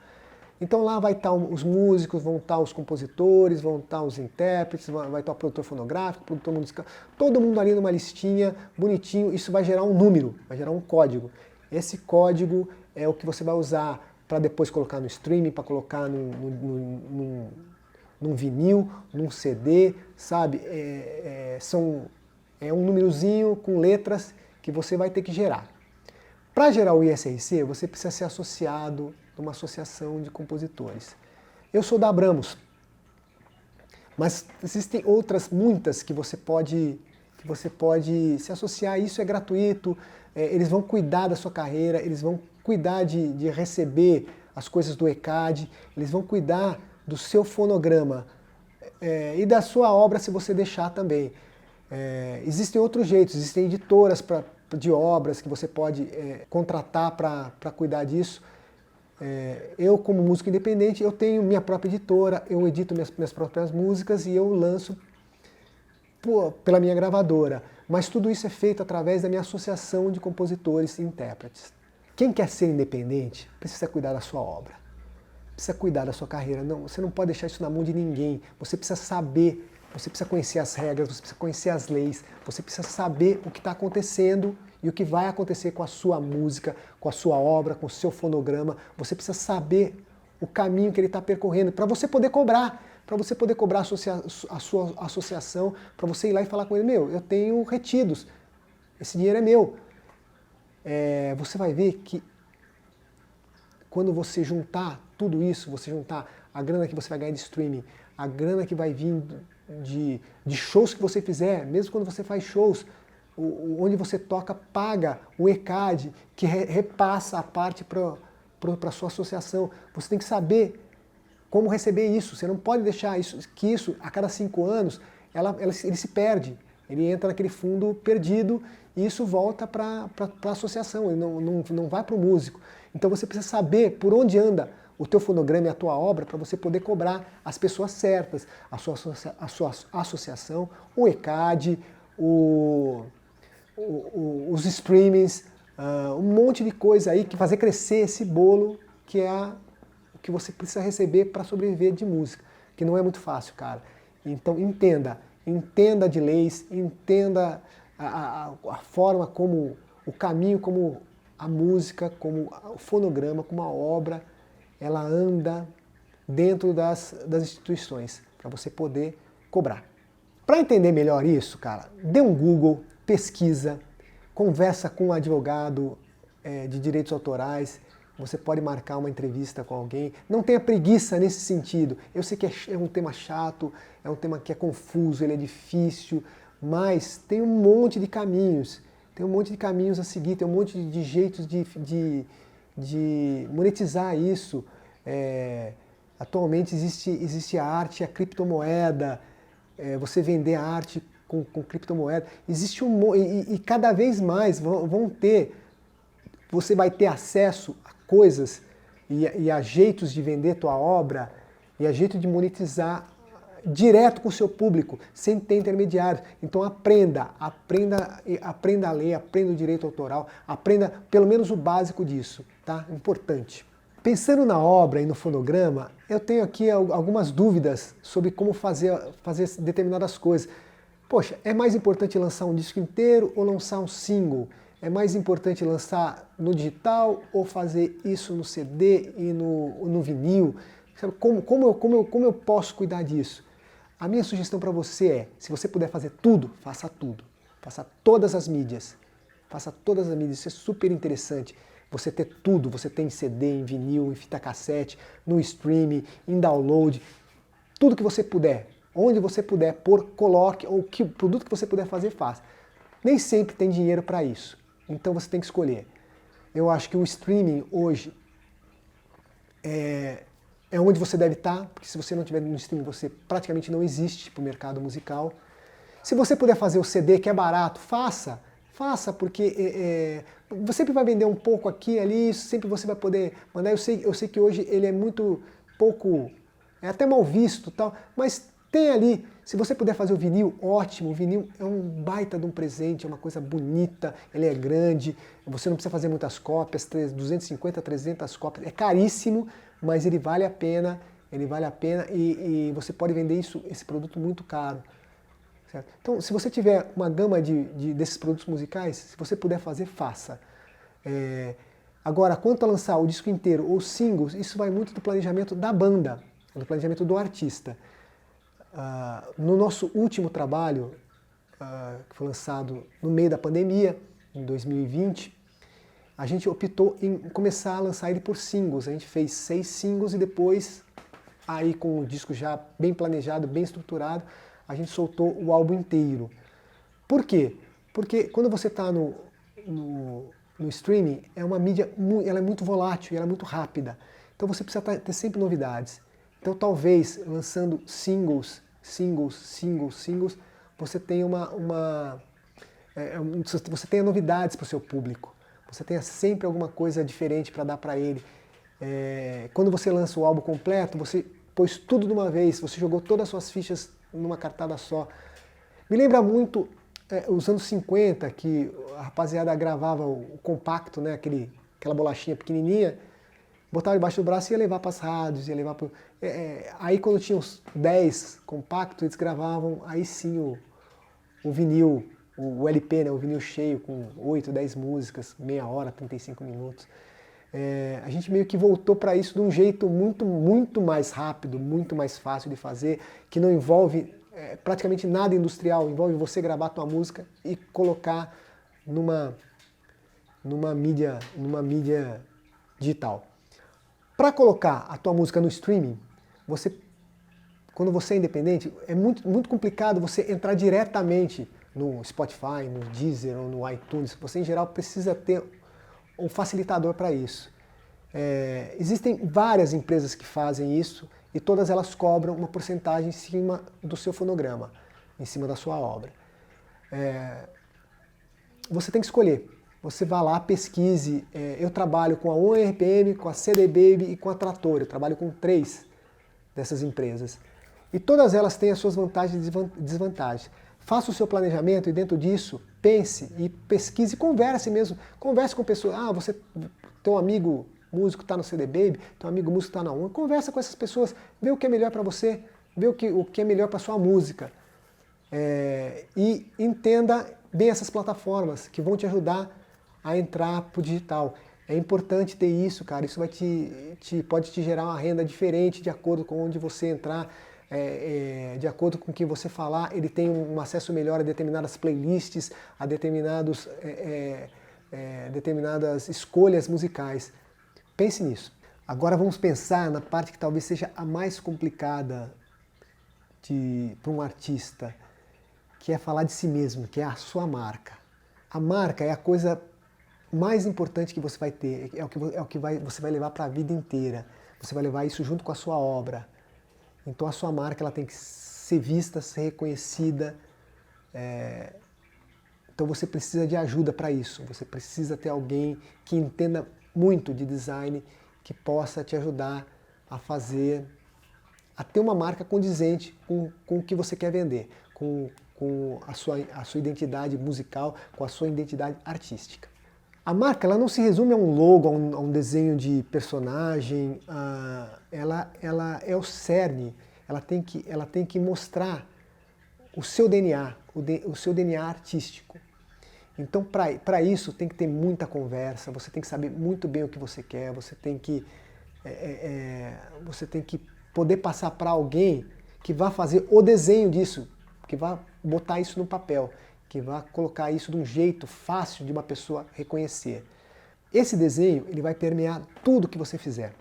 Então lá vai estar os músicos, vão estar os compositores, vão estar os intérpretes, vai estar o produtor fonográfico, o produtor musical, todo mundo ali numa listinha, bonitinho, isso vai gerar um número, vai gerar um código. Esse código é o que você vai usar para depois colocar no streaming, para colocar num vinil, num CD, sabe? É um númerozinho com letras que você vai ter que gerar. Para gerar o ISRC, você precisa ser associado uma associação de compositores. Eu sou da Abramos, mas existem outras muitas que você pode se associar. Isso é gratuito, eles vão cuidar da sua carreira, eles vão cuidar de receber as coisas do ECAD, eles vão cuidar do seu fonograma e da sua obra se você deixar também. Existem outros jeitos, existem editoras de obras que você pode contratar para cuidar disso. Eu, como músico independente, eu tenho minha própria editora, eu edito minhas próprias músicas e eu lanço pela minha gravadora. Mas tudo isso é feito através da minha associação de compositores e intérpretes. Quem quer ser independente precisa cuidar da sua obra, precisa cuidar da sua carreira. Não, você não pode deixar isso na mão de ninguém. Você precisa saber, você precisa conhecer as regras, você precisa conhecer as leis, você precisa saber o que está acontecendo e o que vai acontecer com a sua música, com a sua obra, com o seu fonograma. Você precisa saber o caminho que ele está percorrendo para você poder cobrar, a sua associação, para você ir lá e falar com ele, eu tenho retidos, esse dinheiro é meu. Você vai ver que quando você juntar tudo isso, você juntar a grana que você vai ganhar de streaming, a grana que vai vir de shows que você fizer, mesmo quando você faz shows, onde você toca, paga o ECAD, que repassa a parte para a sua associação. Você tem que saber como receber isso. Você não pode deixar que isso, a cada 5 anos, ele se perde. Ele entra naquele fundo perdido e isso volta para a associação, ele não vai para o músico. Então você precisa saber por onde anda o teu fonograma e a tua obra para você poder cobrar as pessoas certas, a sua associação, o ECAD, os streamings, um monte de coisa aí que fazer crescer esse bolo que é o que você precisa receber para sobreviver de música, que não é muito fácil, cara. Então entenda de leis, entenda a forma como, o caminho como a música, como o fonograma, como a obra, ela anda dentro das instituições, para você poder cobrar. Para entender melhor isso, cara, dê um Google, pesquisa, conversa com um advogado de direitos autorais, você pode marcar uma entrevista com alguém. Não tenha preguiça nesse sentido. Eu sei que é um tema chato, é um tema que é confuso, ele é difícil, mas tem um monte de caminhos. Tem um monte de caminhos a seguir, tem um monte de jeitos de monetizar isso. Atualmente existe a arte, a criptomoeda, você vender a arte com criptomoeda. Existe e cada vez mais vão ter, você vai ter acesso a coisas e a jeitos de vender tua obra e a jeito de monetizar direto com o seu público, sem ter intermediários. Então aprenda a ler, aprenda o direito autoral, aprenda pelo menos o básico disso, tá? Importante. Pensando na obra e no fonograma, eu tenho aqui algumas dúvidas sobre como fazer determinadas coisas. Poxa, é mais importante lançar um disco inteiro ou lançar um single? É mais importante lançar no digital ou fazer isso no CD e no vinil? Como eu posso cuidar disso? A minha sugestão para você é, se você puder fazer tudo, faça tudo. Faça todas as mídias. Faça todas as mídias, isso é super interessante. Você ter tudo, você tem em CD, em vinil, em fita cassete, no streaming, em download, tudo que você puder, onde você puder pôr, coloque, ou que produto que você puder fazer, faça. Nem sempre tem dinheiro para isso, então você tem que escolher. Eu acho que o streaming hoje é onde você deve estar, porque se você não tiver no streaming, você praticamente não existe para o mercado musical. Se você puder fazer o CD, que é barato, faça. Faça, porque você sempre vai vender um pouco aqui e ali, sempre você vai poder mandar. Eu sei que hoje ele é muito pouco, é até mal visto, tal, mas tem ali, se você puder fazer o vinil, ótimo. O vinil é um baita de um presente, é uma coisa bonita, ele é grande, você não precisa fazer muitas cópias, 250, 300 cópias, é caríssimo, mas ele vale a pena e você pode vender esse produto muito caro. Certo? Então, se você tiver uma gama desses produtos musicais, se você puder fazer, faça. Agora, quanto a lançar o disco inteiro ou singles, isso vai muito do planejamento da banda, do planejamento do artista. No nosso último trabalho, que foi lançado no meio da pandemia, em 2020, a gente optou em começar a lançar ele por singles. A gente fez 6 singles e depois, aí com o disco já bem planejado, bem estruturado, a gente soltou o álbum inteiro. Por quê? Porque quando você está no streaming, é uma mídia, ela é muito volátil, ela é muito rápida. Então você precisa ter sempre novidades. Então talvez lançando singles, você tenha você tenha novidades para o seu público. Você tenha sempre alguma coisa diferente para dar para ele. Quando você lança o álbum completo, você pôs tudo de uma vez, você jogou todas as suas fichas numa cartada só. Me lembra muito os anos 50, que a rapaziada gravava o compacto, né, aquela bolachinha pequenininha, botava debaixo do braço e ia levar para as rádios, ia levar pro... Aí quando tinha uns 10 compactos, eles gravavam, aí sim o vinil, o LP, né, o vinil cheio, com 8, 10 músicas, meia hora, 35 minutos. A gente meio que voltou para isso de um jeito muito mais rápido, muito mais fácil de fazer, que não envolve praticamente nada industrial, envolve você gravar a tua música e colocar numa mídia digital. Para colocar a tua música no streaming, quando você é independente, é muito complicado você entrar diretamente no Spotify, no Deezer ou no iTunes. Você, em geral, precisa ter um facilitador para isso. Existem várias empresas que fazem isso e todas elas cobram uma porcentagem em cima do seu fonograma, em cima da sua obra. Você tem que escolher. Você vai lá, pesquise. Eu trabalho com a ONRPM, com a CD Baby e com a Trattor. Eu trabalho com 3 dessas empresas. E todas elas têm as suas vantagens e desvantagens. Faça o seu planejamento e dentro disso, pense e pesquise, converse mesmo. Converse com pessoas. Teu amigo músico está no CD Baby, teu amigo músico está na ONU. Conversa com essas pessoas, vê o que é melhor para você, vê o que é melhor para sua música. E entenda bem essas plataformas que vão te ajudar a entrar pro digital. É importante ter isso, cara. Isso vai pode te gerar uma renda diferente de acordo com onde você entrar, de acordo com o que você falar. Ele tem um acesso melhor a determinadas playlists, a determinadas escolhas musicais. Pense nisso. Agora vamos pensar na parte que talvez seja a mais complicada para um artista, que é falar de si mesmo, que é a sua marca. A marca é a coisa mais importante que você vai ter, é o que você vai levar para a vida inteira. Você vai levar isso junto com a sua obra. Então a sua marca ela tem que ser vista, ser reconhecida. Então você precisa de ajuda para isso. Você precisa ter alguém que entenda muito de design, que possa te ajudar a ter uma marca condizente com o que você quer vender, com a sua identidade musical, com a sua identidade artística. A marca ela não se resume a um logo, a um desenho de personagem, ela é o cerne, ela tem que mostrar o seu DNA, o seu DNA artístico. Então, para isso, tem que ter muita conversa, você tem que saber muito bem o que você quer, você tem que poder passar para alguém que vá fazer o desenho disso, que vá botar isso no papel, que vá colocar isso de um jeito fácil de uma pessoa reconhecer. Esse desenho ele vai permear tudo que você fizer.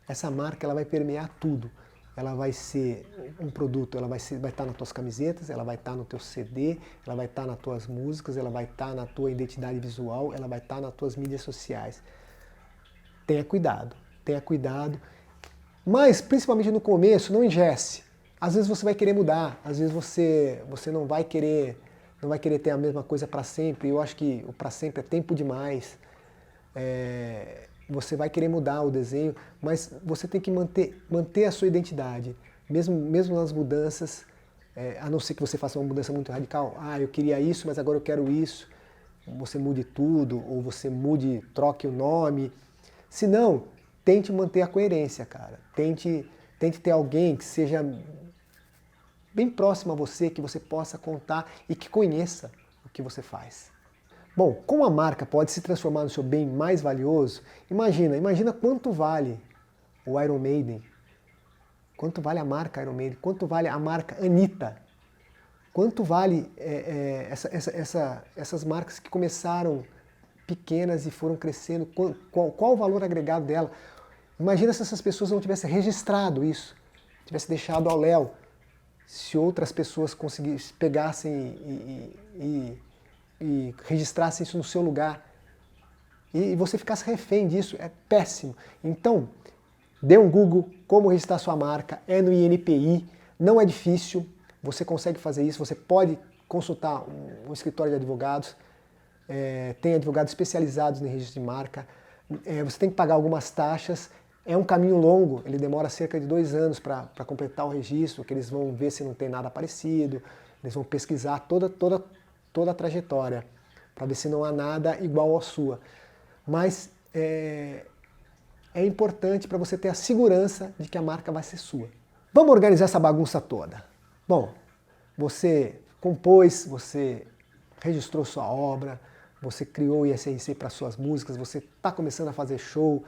Essa marca ela vai permear tudo. Ela vai ser um produto, vai estar nas tuas camisetas, ela vai estar no teu CD, ela vai estar nas tuas músicas, ela vai estar na tua identidade visual, ela vai estar nas tuas mídias sociais. Tenha cuidado, mas principalmente no começo, não engesse. Às vezes você vai querer mudar, às vezes você não vai querer ter a mesma coisa para sempre. Eu acho que o para sempre é tempo demais. Você vai querer mudar o desenho, mas você tem que manter a sua identidade, mesmo nas mudanças, a não ser que você faça uma mudança muito radical. Eu queria isso, mas agora eu quero isso. Você mude tudo, ou você troque o nome. Se não, tente manter a coerência, cara. Tente ter alguém que seja bem próximo a você, que você possa contar e que conheça o que você faz. Bom, como a marca pode se transformar no seu bem mais valioso, imagina quanto vale o Iron Maiden, quanto vale a marca Iron Maiden, quanto vale a marca Anitta, quanto vale essas marcas que começaram pequenas e foram crescendo, qual o valor agregado dela. Imagina se essas pessoas não tivessem registrado isso, tivessem deixado ao léu, se outras pessoas pegassem e registrassem isso no seu lugar, e você ficasse refém disso, é péssimo. Então, dê um Google, como registrar sua marca, é no INPI, não é difícil, você consegue fazer isso, você pode consultar um escritório de advogados, tem advogados especializados em registro de marca, você tem que pagar algumas taxas, é um caminho longo, ele demora cerca de 2 anos para completar o registro, que eles vão ver se não tem nada parecido, eles vão pesquisar toda a trajetória, para ver se não há nada igual à sua. Mas é importante para você ter a segurança de que a marca vai ser sua. Vamos organizar essa bagunça toda. Bom, você compôs, você registrou sua obra, você criou o ISRC para suas músicas, você está começando a fazer show,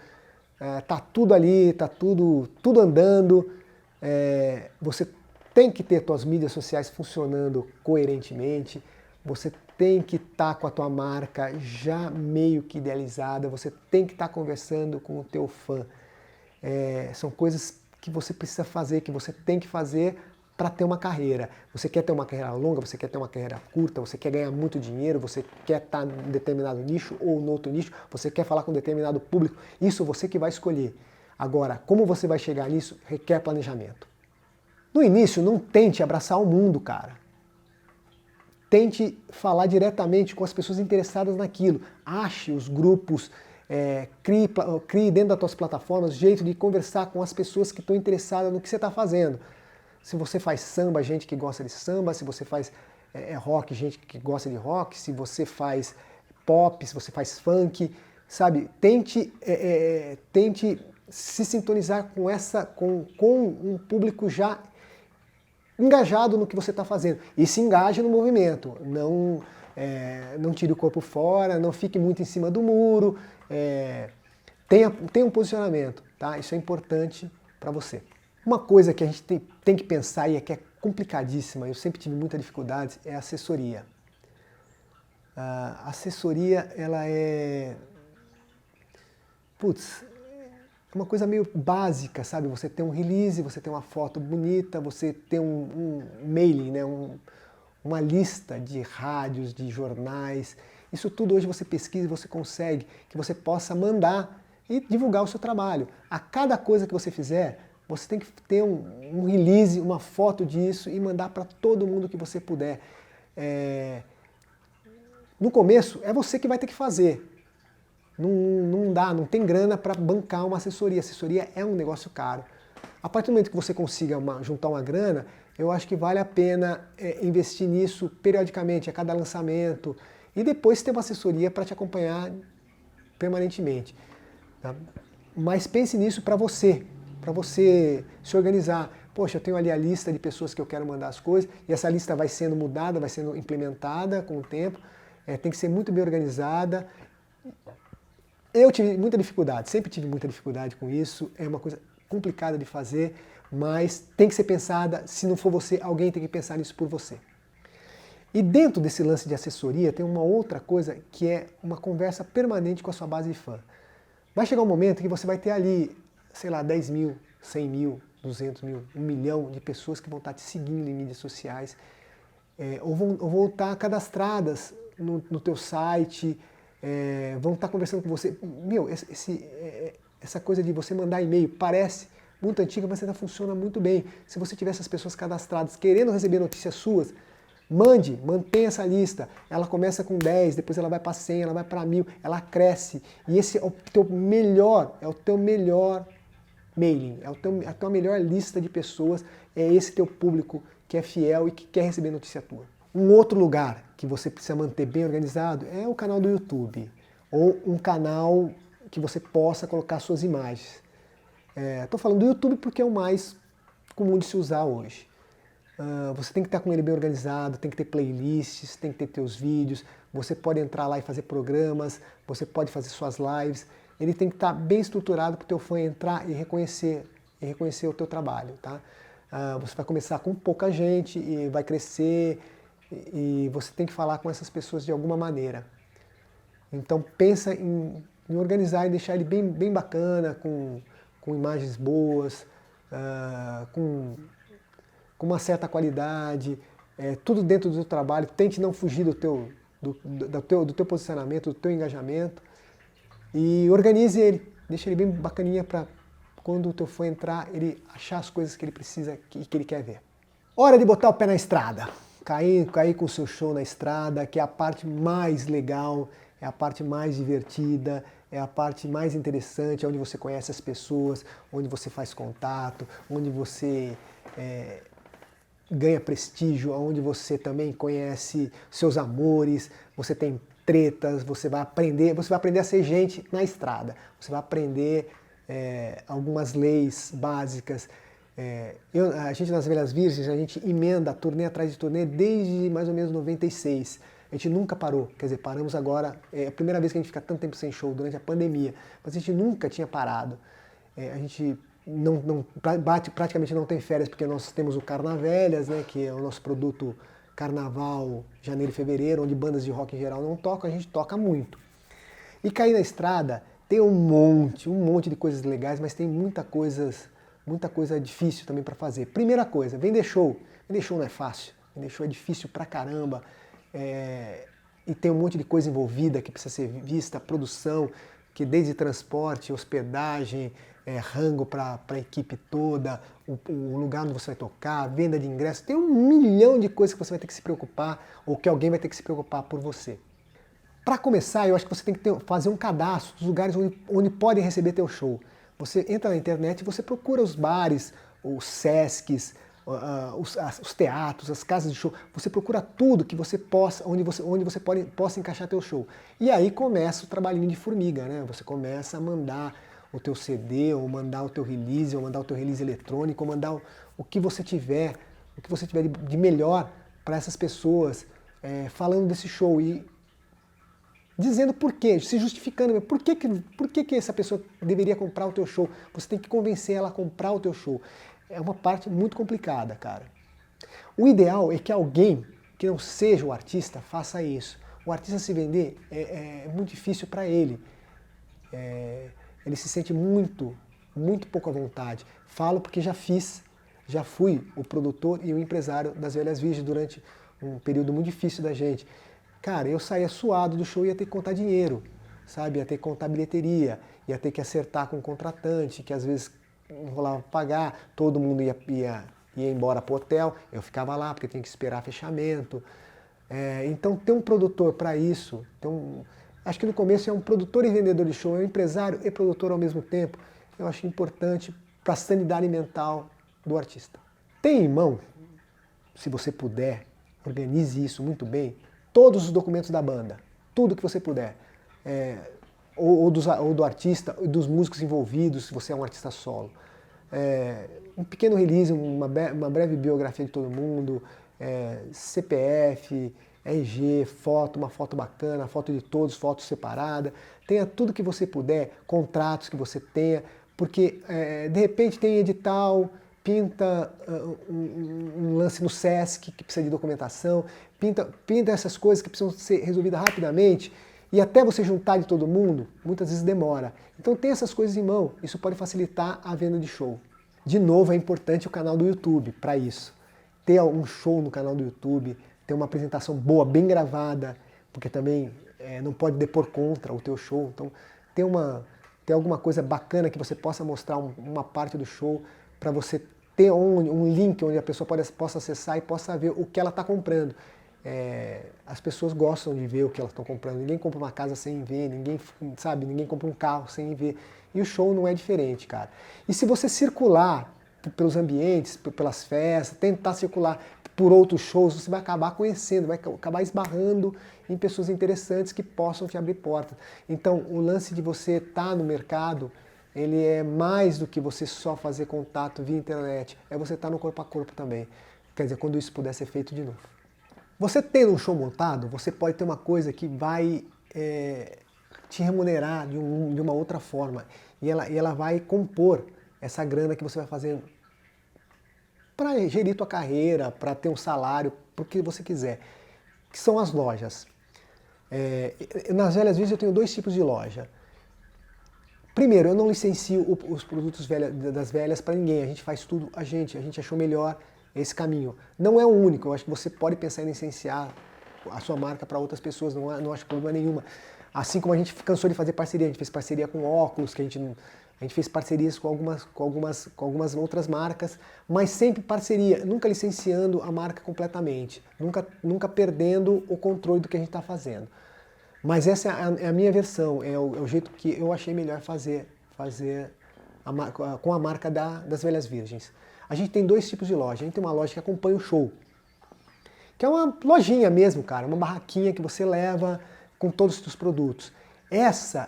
tá tudo ali, tá tudo andando, você tem que ter suas mídias sociais funcionando coerentemente, você tem que estar com a tua marca já meio que idealizada, você tem que estar conversando com o teu fã. São coisas que você precisa fazer, que você tem que fazer para ter uma carreira. Você quer ter uma carreira longa, você quer ter uma carreira curta, você quer ganhar muito dinheiro, você quer estar em determinado nicho ou no outro nicho, você quer falar com determinado público, isso você que vai escolher. Agora, como você vai chegar nisso, requer planejamento. No início, não tente abraçar o mundo, cara. Tente falar diretamente com as pessoas interessadas naquilo. Ache os grupos, crie dentro das tuas plataformas jeito de conversar com as pessoas que estão interessadas no que você está fazendo. Se você faz samba, gente que gosta de samba, se você faz rock, gente que gosta de rock, se você faz pop, se você faz funk, sabe? Tente se sintonizar com um público já engajado no que você está fazendo. E se engaje no movimento. Não tire o corpo fora, não fique muito em cima do muro. Tenha um posicionamento, tá? Isso é importante para você. Uma coisa que a gente tem que pensar e que é complicadíssima, eu sempre tive muita dificuldade, é a assessoria. A assessoria, ela é... uma coisa meio básica, sabe? Você tem um release, você tem uma foto bonita, você tem um mailing, né? Uma lista de rádios, de jornais. Isso tudo hoje você pesquisa e você consegue que você possa mandar e divulgar o seu trabalho. A cada coisa que você fizer, você tem que ter um release, uma foto disso e mandar para todo mundo que você puder. No começo, é você que vai ter que fazer. Não tem grana para bancar uma assessoria. Assessoria é um negócio caro. A partir do momento que você consiga juntar uma grana, eu acho que vale a pena investir nisso periodicamente, a cada lançamento, e depois ter uma assessoria para te acompanhar permanentemente. Tá? Mas pense nisso para você se organizar. Poxa, eu tenho ali a lista de pessoas que eu quero mandar as coisas, e essa lista vai sendo mudada, vai sendo implementada com o tempo, tem que ser muito bem organizada. Eu tive muita dificuldade, sempre tive muita dificuldade com isso, é uma coisa complicada de fazer, mas tem que ser pensada, se não for você, alguém tem que pensar nisso por você. E dentro desse lance de assessoria tem uma outra coisa que é uma conversa permanente com a sua base de fã. Vai chegar um momento que você vai ter ali, sei lá, 10 mil, 100 mil, 200 mil, 1 milhão de pessoas que vão estar te seguindo em mídias sociais, ou vão estar cadastradas no teu site, vão estar conversando com você. Essa coisa de você mandar e-mail parece muito antiga, mas ainda funciona muito bem. Se você tiver essas pessoas cadastradas querendo receber notícias suas, mantenha essa lista. Ela começa com 10, depois ela vai para 100, ela vai para 1000, ela cresce. E esse é o teu melhor mailing, é a tua melhor lista de pessoas, é esse teu público que é fiel e que quer receber notícia tua. Um outro lugar que você precisa manter bem organizado é o canal do YouTube, ou um canal que você possa colocar suas imagens. Estou falando do YouTube porque é o mais comum de se usar hoje. Você tem que estar com ele bem organizado, tem que ter playlists, tem que ter teus vídeos, você pode entrar lá e fazer programas, você pode fazer suas lives. Ele tem que estar bem estruturado para o teu fã entrar e reconhecer o teu trabalho. Tá? Você vai começar com pouca gente e vai crescer, e você tem que falar com essas pessoas de alguma maneira. Então pensa em organizar e deixar ele bem bacana, com imagens boas, com uma certa qualidade, tudo dentro do teu trabalho. Tente não fugir do teu posicionamento, do teu engajamento, e organize ele, deixa ele bem bacaninha para quando o teu fã entrar, ele achar as coisas que ele precisa e que ele quer ver. Hora de botar o pé na estrada. Cair com o seu show na estrada, que é a parte mais legal, é a parte mais divertida, é a parte mais interessante, é onde você conhece as pessoas, onde você faz contato, onde você ganha prestígio, onde você também conhece seus amores, você tem tretas, você vai aprender a ser gente na estrada, você vai aprender algumas leis básicas. A gente nas Velhas Virgens, a gente emenda turnê atrás de turnê desde mais ou menos 96. A gente nunca parou, quer dizer, paramos agora, é a primeira vez que a gente fica tanto tempo sem show durante a pandemia, mas a gente nunca tinha parado. A gente praticamente não tem férias, porque nós temos o Carnavélias, né, que é o nosso produto carnaval, janeiro e fevereiro, onde bandas de rock em geral não tocam, a gente toca muito. E cair na estrada tem um monte de coisas legais, mas tem muita coisa difícil também para fazer. Primeira coisa, vender show. Vender show não é fácil, vender show é difícil pra caramba, e tem um monte de coisa envolvida que precisa ser vista, produção, que desde transporte, hospedagem, rango para a equipe toda, o lugar onde você vai tocar, venda de ingresso, tem 1 milhão de coisas que você vai ter que se preocupar, ou que alguém vai ter que se preocupar por você. Para começar, eu acho que você tem que fazer um cadastro dos lugares onde podem receber teu show. Você entra na internet e você procura os bares, os Sescs, os teatros, as casas de show. Você procura tudo que você possa, onde você possa encaixar teu show. E aí começa o trabalhinho de formiga, né? Você começa a mandar o teu CD, ou mandar o teu release eletrônico, ou mandar o que você tiver o que você tiver de melhor para essas pessoas, falando desse show e dizendo por quê, se justificando, por que essa pessoa deveria comprar o teu show? Você tem que convencer ela a comprar o teu show. É uma parte muito complicada, cara. O ideal é que alguém que não seja o artista faça isso. O artista se vender é muito difícil para ele. Ele se sente muito pouco à vontade. Falo porque já fui o produtor e o empresário das Velhas Virgens durante um período muito difícil da gente. Cara, eu saía suado do show e ia ter que contar dinheiro, sabe? Ia ter que contar bilheteria, ia ter que acertar com o contratante, que às vezes não rolava pra pagar, todo mundo ia embora pro hotel, eu ficava lá porque tinha que esperar fechamento. Então ter um produtor para isso, acho que no começo é um produtor e vendedor de show, é um empresário e produtor ao mesmo tempo, eu acho importante para a sanidade mental do artista. Tenha em mão, se você puder, organize isso muito bem, todos os documentos da banda, tudo que você puder, ou do artista, ou dos músicos envolvidos, se você é um artista solo. Um pequeno release, uma breve biografia de todo mundo, CPF, RG, uma foto bacana, foto de todos, foto separada. Tenha tudo que você puder, contratos que você tenha, porque de repente tem edital, pinta um lance no SESC que precisa de documentação, pinta essas coisas que precisam ser resolvidas rapidamente, e até você juntar de todo mundo, muitas vezes demora. Então tem essas coisas em mão, isso pode facilitar a venda de show. De novo, é importante o canal do YouTube para isso. Ter um show no canal do YouTube, ter uma apresentação boa, bem gravada, porque também não pode depor contra o teu show. Então ter alguma coisa bacana que você possa mostrar uma parte do show para você ter um link onde a pessoa possa acessar e possa ver o que ela está comprando. As pessoas gostam de ver o que elas estão comprando. Ninguém compra uma casa sem ver, ninguém compra um carro sem ver. E o show não é diferente, cara. E se você circular pelos ambientes, pelas festas, tentar circular por outros shows, você vai acabar conhecendo, vai acabar esbarrando em pessoas interessantes que possam te abrir portas. Então, o lance de você estar no mercado, ele é mais do que você só fazer contato via internet, é você estar no corpo a corpo também. Quer dizer, quando isso puder ser feito de novo. Você tendo um show montado, você pode ter uma coisa que vai te remunerar de uma outra forma. E ela vai compor essa grana que você vai fazer para gerir tua carreira, para ter um salário, para o que você quiser. Que são as lojas. Nas Velhas Virgens eu tenho dois tipos de loja. Primeiro, eu não licencio os produtos das velhas para ninguém, a gente faz tudo a gente achou melhor esse caminho. Não é o único, eu acho que você pode pensar em licenciar a sua marca para outras pessoas, não acho problema nenhuma. Assim como a gente cansou de fazer parceria, a gente fez parceria com óculos, que a gente fez parcerias com algumas outras marcas, mas sempre parceria, nunca licenciando a marca completamente, nunca perdendo o controle do que a gente está fazendo. Mas essa é a minha versão, é o jeito que eu achei melhor fazer com a marca das Velhas Virgens. A gente tem dois tipos de loja. A gente tem uma loja que acompanha o show, que é uma lojinha mesmo, cara, uma barraquinha que você leva com todos os seus produtos. Essa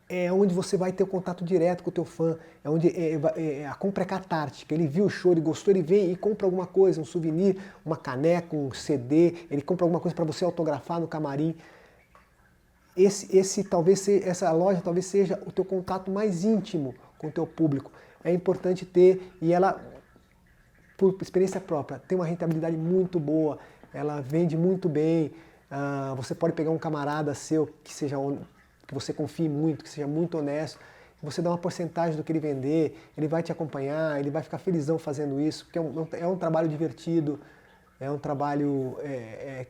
é onde você vai ter o contato direto com o teu fã, é onde a compra é catártica. Ele viu o show, ele gostou, ele vem e compra alguma coisa, um souvenir, uma caneca, um CD, ele compra alguma coisa para você autografar no camarim. Essa loja talvez seja o teu contato mais íntimo com o teu público. É importante ter, e ela, por experiência própria, tem uma rentabilidade muito boa, ela vende muito bem. Você pode pegar um camarada seu que você confie muito, que seja muito honesto, você dá uma porcentagem do que ele vender, ele vai te acompanhar, ele vai ficar felizão fazendo isso, porque é um trabalho divertido, é um trabalho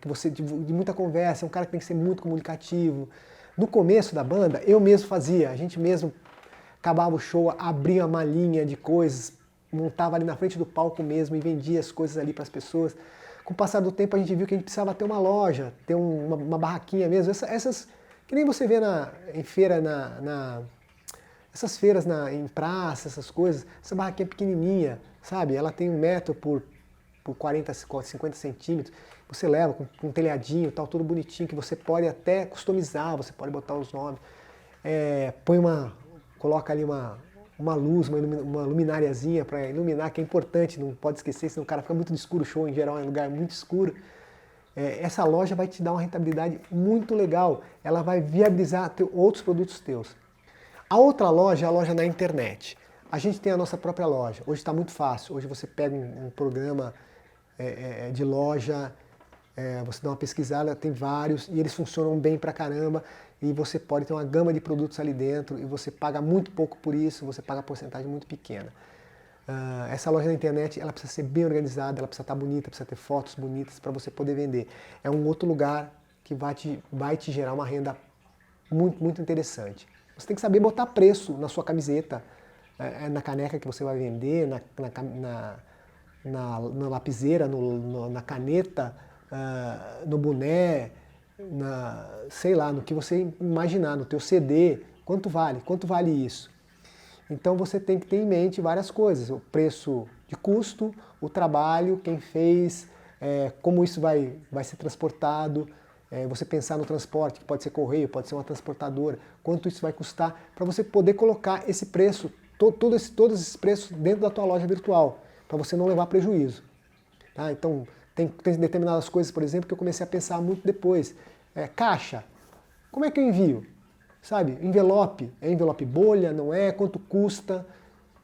que você de muita conversa, é um cara que tem que ser muito comunicativo. No começo da banda, eu mesmo fazia, a gente mesmo acabava o show, abria uma linha de coisas, montava ali na frente do palco mesmo e vendia as coisas ali para as pessoas. Com o passar do tempo a gente viu que a gente precisava ter uma loja, ter uma barraquinha mesmo, essas que nem você vê em feira, essas feiras em praça, essas coisas, essa barraquinha pequenininha, sabe? Ela tem 1 metro por 40, 50 centímetros, você leva com um telhadinho, tal, tudo bonitinho, que você pode até customizar, você pode botar os nomes, coloca ali uma luz, uma luminariazinha para iluminar, que é importante, não pode esquecer, senão o cara fica muito no escuro, o show em geral é um lugar muito escuro. Essa loja vai te dar uma rentabilidade muito legal, ela vai viabilizar outros produtos teus. A outra loja é a loja na internet. A gente tem a nossa própria loja, hoje está muito fácil, hoje você pega um programa de loja, você dá uma pesquisada, tem vários, e eles funcionam bem pra caramba, e você pode ter uma gama de produtos ali dentro, e você paga muito pouco por isso, você paga porcentagem muito pequena. Essa loja na internet, ela precisa ser bem organizada, ela precisa estar bonita, precisa ter fotos bonitas para você poder vender. É um outro lugar que vai te gerar uma renda muito, muito interessante. Você tem que saber botar preço na sua camiseta, na caneca que você vai vender, na lapiseira, na caneta, no boné, sei lá, no que você imaginar, no teu CD, quanto vale isso? Então você tem que ter em mente várias coisas, o preço de custo, o trabalho, quem fez, como isso vai ser transportado, você pensar no transporte, que pode ser correio, pode ser uma transportadora, quanto isso vai custar, para você poder colocar esse preço, todos esses preços dentro da tua loja virtual, para você não levar prejuízo. Tá? Então, tem determinadas coisas, por exemplo, que eu comecei a pensar muito depois. Caixa, como é que eu envio? Sabe, envelope, é envelope bolha, não é? Quanto custa?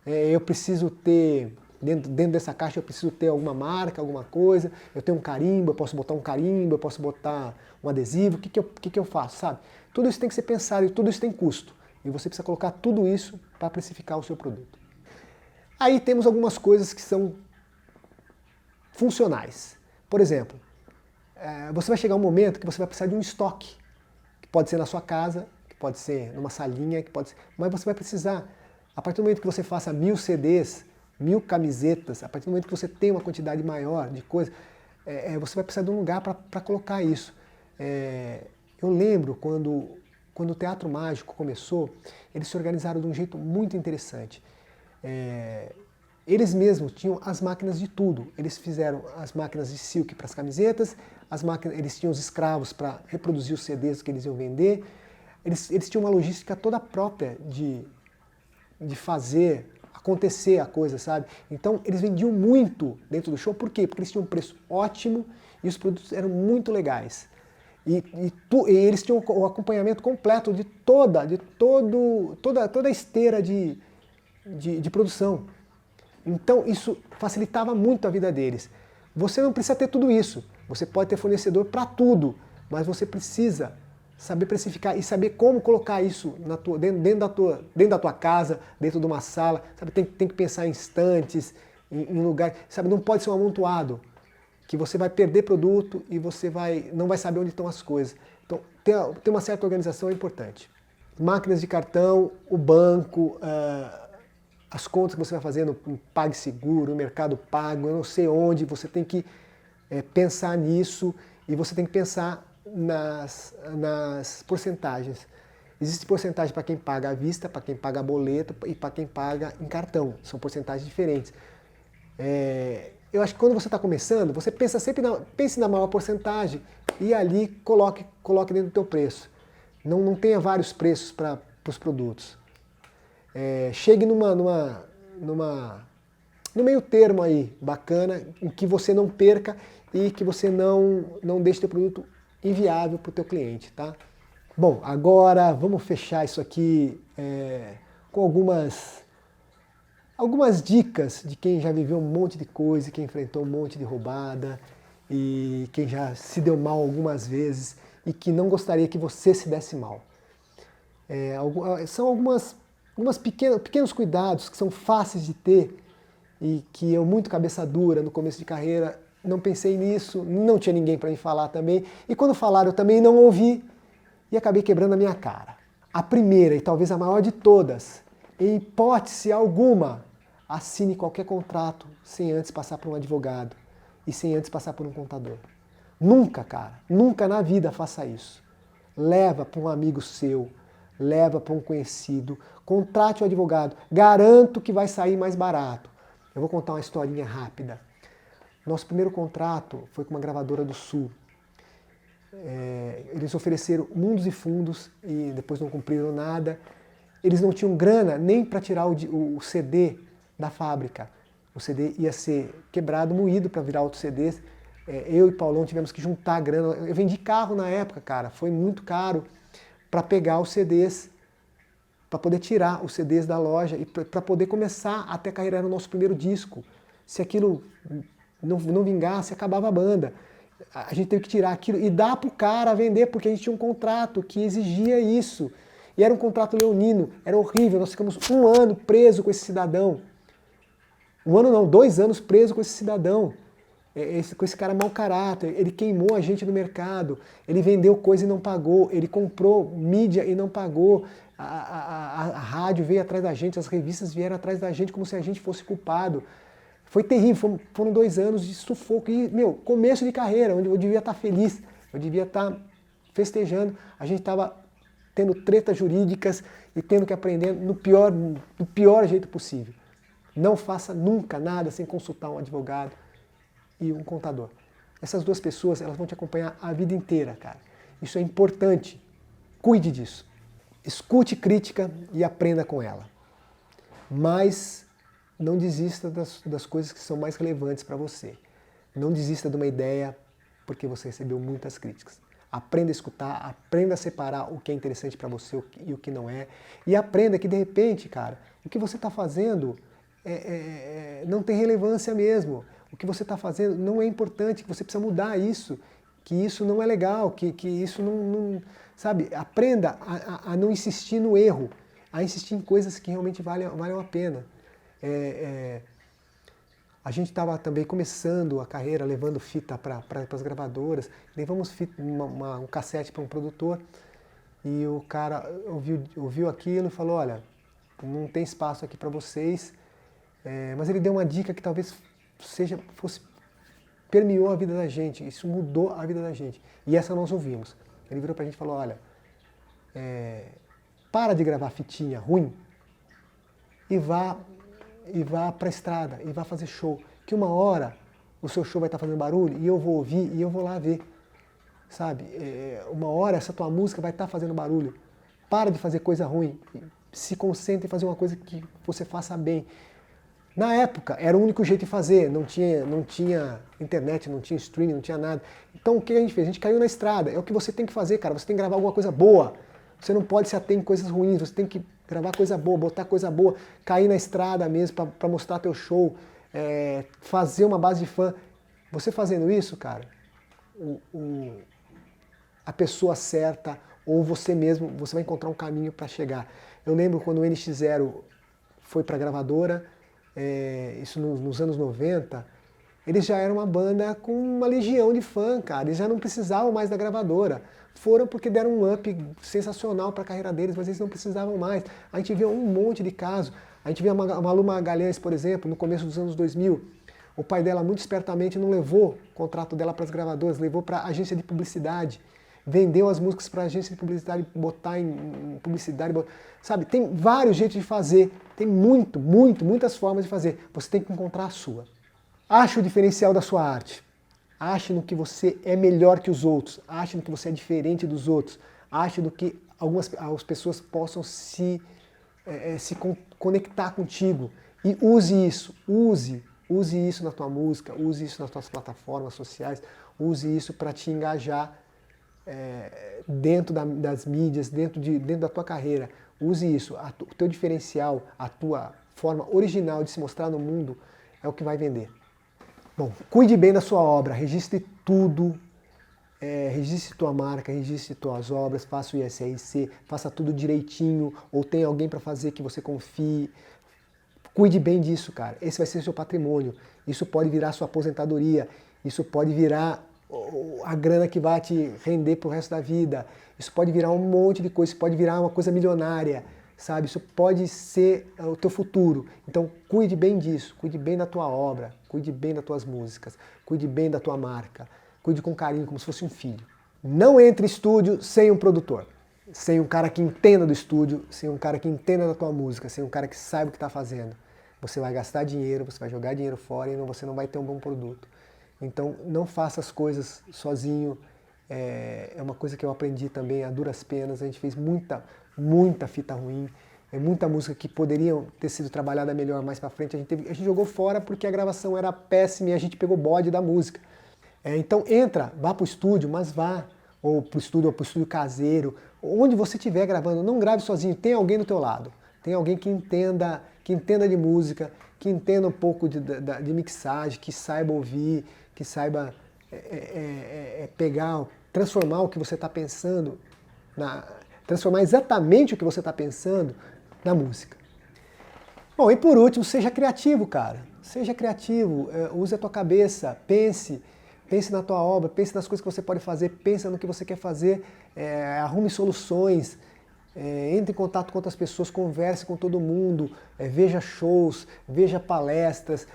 Eu preciso ter, dentro dessa caixa eu preciso ter alguma marca, alguma coisa, eu tenho um carimbo, eu posso botar um carimbo, eu posso botar um adesivo, o que eu faço, sabe? Tudo isso tem que ser pensado e tudo isso tem custo. E você precisa colocar tudo isso para precificar o seu produto. Aí temos algumas coisas que são funcionais. Por exemplo, você vai chegar um momento que você vai precisar de um estoque, que pode ser na sua casa, que pode ser numa salinha, mas você vai precisar, a partir do momento que você faça 1000 CDs, 1000 camisetas, a partir do momento que você tem uma quantidade maior de coisa, você vai precisar de um lugar para colocar isso. Eu lembro quando o Teatro Mágico começou, eles se organizaram de um jeito muito interessante. Eles mesmos tinham as máquinas de tudo. Eles fizeram as máquinas de silk para as camisetas, eles tinham os escravos para reproduzir os CDs que eles iam vender. Eles tinham uma logística toda própria de fazer acontecer a coisa, sabe? Então eles vendiam muito dentro do show. Por quê? Porque eles tinham um preço ótimo e os produtos eram muito legais. E eles tinham o acompanhamento completo de toda a esteira de produção. Então isso facilitava muito a vida deles. Você não precisa ter tudo isso. Você pode ter fornecedor para tudo, mas você precisa saber precificar e saber como colocar isso dentro da tua casa, dentro de uma sala. Sabe? Tem que pensar em estantes, em lugar. Sabe? Não pode ser um amontoado, que você vai perder produto e você não vai saber onde estão as coisas. Então, ter uma certa organização é importante. Máquinas de cartão, o banco, as contas que você vai fazer no PagSeguro, no Mercado Pago, eu não sei onde, você tem que pensar nisso e você tem que pensar nas porcentagens. Existe porcentagem para quem paga à vista, para quem paga boleto e para quem paga em cartão. São porcentagens diferentes. Eu acho que quando você está começando, você pense na maior porcentagem e ali coloque dentro do teu preço. Não tenha vários preços para os produtos. Chegue no meio termo aí, bacana, em que você não perca e que você não deixe teu produto inviável para o teu cliente, tá? Bom, agora vamos fechar isso aqui com algumas dicas de quem já viveu um monte de coisa, quem enfrentou um monte de roubada e quem já se deu mal algumas vezes e que não gostaria que você se desse mal. São alguns pequenos cuidados que são fáceis de ter e que eu, muito cabeça dura no começo de carreira, não pensei nisso, não tinha ninguém para me falar também, e quando falaram eu também não ouvi e acabei quebrando a minha cara. A primeira e talvez a maior de todas, em hipótese alguma, assine qualquer contrato sem antes passar por um advogado e sem antes passar por um contador. Nunca, cara, nunca na vida faça isso. Leva para um amigo seu, leva para um conhecido, contrate um advogado, garanto que vai sair mais barato. Eu vou contar uma historinha rápida. Nosso primeiro contrato foi com uma gravadora do Sul. Eles ofereceram mundos e fundos e depois não cumpriram nada. eles não tinham grana nem para tirar o CD da fábrica. O CD ia ser quebrado, moído para virar outros CDs. Eu e Paulão tivemos que juntar grana. Eu vendi carro na época, cara, foi muito caro para pegar os CDs, para poder tirar os CDs da loja e para poder começar até a carreira no nosso primeiro disco. Se aquilo não vingasse, acabava a banda. A gente teve que tirar aquilo e dar pro cara vender, porque a gente tinha um contrato que exigia isso. E era um contrato leonino, era horrível. Nós ficamos 1 ano preso com esse cidadão. 1 ano não, 2 anos preso com esse cidadão. Com esse cara mau caráter. Ele queimou a gente no mercado, ele vendeu coisa e não pagou, ele comprou mídia e não pagou. A rádio veio atrás da gente, as revistas vieram atrás da gente como se a gente fosse culpado. Foi terrível, foram 2 anos de sufoco. E, começo de carreira, onde eu devia estar feliz, eu devia estar festejando. A gente estava tendo tretas jurídicas e tendo que aprender do pior jeito possível. Não faça nunca nada sem consultar um advogado e um contador. Essas 2 pessoas, elas vão te acompanhar a vida inteira, cara. Isso é importante. Cuide disso. Escute crítica e aprenda com ela. Mas não desista das coisas que são mais relevantes para você. Não desista de uma ideia porque você recebeu muitas críticas. Aprenda a escutar, aprenda a separar o que é interessante para você e o que não é. E aprenda que, de repente, cara, o que você está fazendo não tem relevância mesmo. O que você está fazendo não é importante, que você precisa mudar isso, que isso não é legal, que isso não... Sabe, aprenda a não insistir no erro, a insistir em coisas que realmente valem a pena. A gente estava também começando a carreira, levando fita para as gravadoras, levamos um cassete para um produtor e o cara ouviu aquilo e falou, olha, não tem espaço aqui para vocês, mas ele deu uma dica que talvez permeou a vida da gente, isso mudou a vida da gente. E essa nós ouvimos. Ele virou pra gente e falou, olha, para de gravar fitinha ruim e vá pra estrada, e vá fazer show. Que uma hora o seu show vai estar fazendo barulho e eu vou ouvir e eu vou lá ver. Sabe? Uma hora essa tua música vai estar fazendo barulho. Para de fazer coisa ruim. Se concentre em fazer uma coisa que você faça bem. Na época, era o único jeito de fazer, não tinha internet, não tinha streaming, não tinha nada. Então o que a gente fez? A gente caiu na estrada. É o que você tem que fazer, cara. Você tem que gravar alguma coisa boa. Você não pode se ater em coisas ruins, você tem que gravar coisa boa, botar coisa boa, cair na estrada mesmo para mostrar teu show, fazer uma base de fã. Você fazendo isso, cara, a pessoa certa ou você mesmo, você vai encontrar um caminho para chegar. Eu lembro quando o NX0 foi para a gravadora, isso nos anos 90, eles já eram uma banda com uma legião de fã, cara. Eles já não precisavam mais da gravadora. Foram porque deram um up sensacional para a carreira deles, mas eles não precisavam mais. A gente vê um monte de casos. A gente vê a Malu Magalhães, por exemplo, no começo dos anos 2000. O pai dela, muito espertamente, não levou o contrato dela para as gravadoras, levou para a agência de publicidade. Vendeu as músicas para a agência de publicidade, botar em publicidade. Sabe, tem vários jeitos de fazer. Tem muitas formas de fazer. Você tem que encontrar a sua. Ache o diferencial da sua arte. Ache no que você é melhor que os outros. Ache no que você é diferente dos outros. Ache no que as pessoas possam se conectar contigo. E use isso. Use isso na tua música. Use isso nas tuas plataformas sociais. Use isso para te engajar dentro das mídias, dentro da tua carreira. Use isso. O teu diferencial, a tua forma original de se mostrar no mundo é o que vai vender. Bom, cuide bem da sua obra, registre tudo, registre tua marca, registre tuas obras, faça o ISRC, faça tudo direitinho, ou tem alguém para fazer que você confie. Cuide bem disso, cara. Esse vai ser seu patrimônio. Isso pode virar sua aposentadoria, isso pode virar a grana que vai te render pro resto da vida, isso pode virar um monte de coisa, isso pode virar uma coisa milionária, sabe? Isso pode ser o teu futuro. Então cuide bem disso, cuide bem da tua obra, cuide bem das tuas músicas, cuide bem da tua marca, cuide com carinho, como se fosse um filho. Não entre em estúdio sem um produtor, sem um cara que entenda do estúdio, sem um cara que entenda da tua música, sem um cara que saiba o que está fazendo. Você vai gastar dinheiro, você vai jogar dinheiro fora e você não vai ter um bom produto. Então não faça as coisas sozinho. É uma coisa que eu aprendi também a duras penas. A gente fez muita fita ruim muita música que poderiam ter sido trabalhada melhor mais pra frente, a gente jogou fora porque a gravação era péssima e a gente pegou bode da música. Então entra, vá pro estúdio, mas vá, ou pro estúdio caseiro, onde você estiver gravando, não grave sozinho, tem alguém do teu lado, tem alguém que entenda de música, que entenda um pouco de mixagem, que saiba ouvir, que saiba pegar, transformar o que você está pensando, transformar exatamente o que você está pensando na música. Bom, e por último, seja criativo, cara. Seja criativo, use a tua cabeça, pense na tua obra, pense nas coisas que você pode fazer, pense no que você quer fazer, arrume soluções, entre em contato com outras pessoas, converse com todo mundo, veja shows, veja palestras,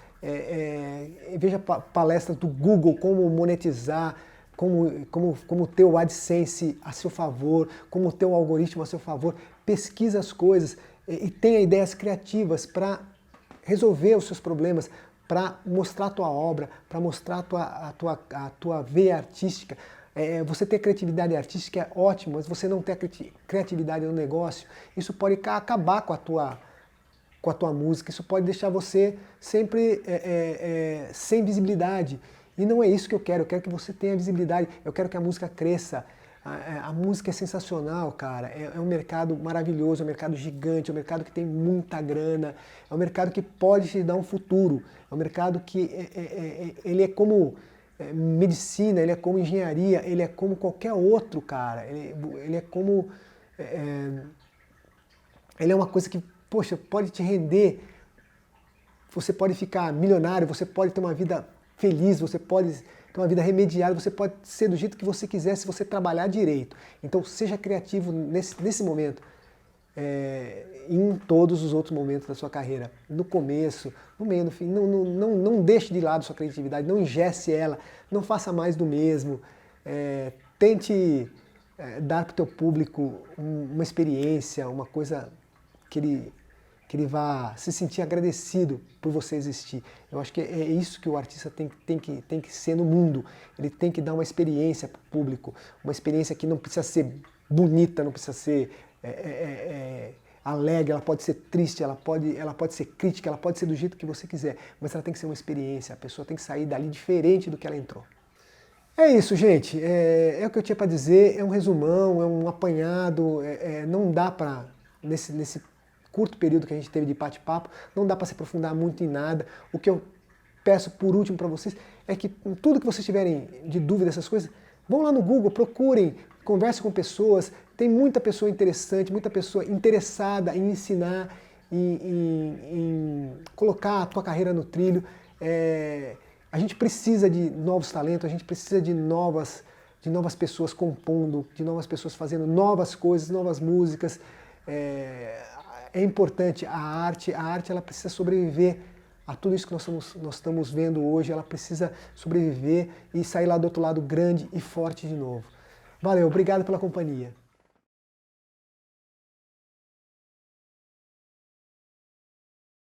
veja palestras do Google, como monetizar, como ter o AdSense a seu favor, como ter um algoritmo a seu favor, pesquisa as coisas e tenha ideias criativas para resolver os seus problemas, para mostrar a tua obra, para mostrar a tua veia artística. Você ter criatividade artística é ótimo, mas você não ter criatividade no negócio, isso pode acabar com a tua música, isso pode deixar você sempre sem visibilidade. E não é isso que eu quero quero que você tenha visibilidade, eu quero que a música cresça. A música é sensacional, cara, é um mercado maravilhoso, é um mercado gigante, é um mercado que tem muita grana, é um mercado que pode te dar um futuro, é um mercado que ele é como medicina, ele é como engenharia, ele é como qualquer outro, cara, ele é como... ele é uma coisa que, poxa, pode te render, você pode ficar milionário, você pode ter uma vida feliz, você pode ter uma vida remediada, você pode ser do jeito que você quiser se você trabalhar direito. Então seja criativo nesse momento, e em todos os outros momentos da sua carreira, no começo, no meio, no fim. Não deixe de lado sua criatividade, não engesse ela, não faça mais do mesmo. Tente dar para o teu público uma experiência, uma coisa que ele vá se sentir agradecido por você existir. Eu acho que é isso que o artista tem que ser no mundo. Ele tem que dar uma experiência para o público, uma experiência que não precisa ser bonita, não precisa ser alegre, ela pode ser triste, ela pode ser crítica, ela pode ser do jeito que você quiser, mas ela tem que ser uma experiência, a pessoa tem que sair dali diferente do que ela entrou. É isso, gente. É o que eu tinha para dizer, é um resumão, é um apanhado, não dá para, nesse curto período que a gente teve de bate-papo, não dá para se aprofundar muito em nada. O que eu peço por último para vocês é que tudo que vocês tiverem de dúvida, essas coisas, vão lá no Google, procurem, conversem com pessoas, tem muita pessoa interessante, muita pessoa interessada em ensinar, em colocar a tua carreira no trilho. A gente precisa de novos talentos, a gente precisa de novas pessoas compondo, de novas pessoas fazendo novas coisas, novas músicas. É importante a arte ela precisa sobreviver a tudo isso que nós estamos vendo hoje, ela precisa sobreviver e sair lá do outro lado grande e forte de novo. Valeu, obrigado pela companhia.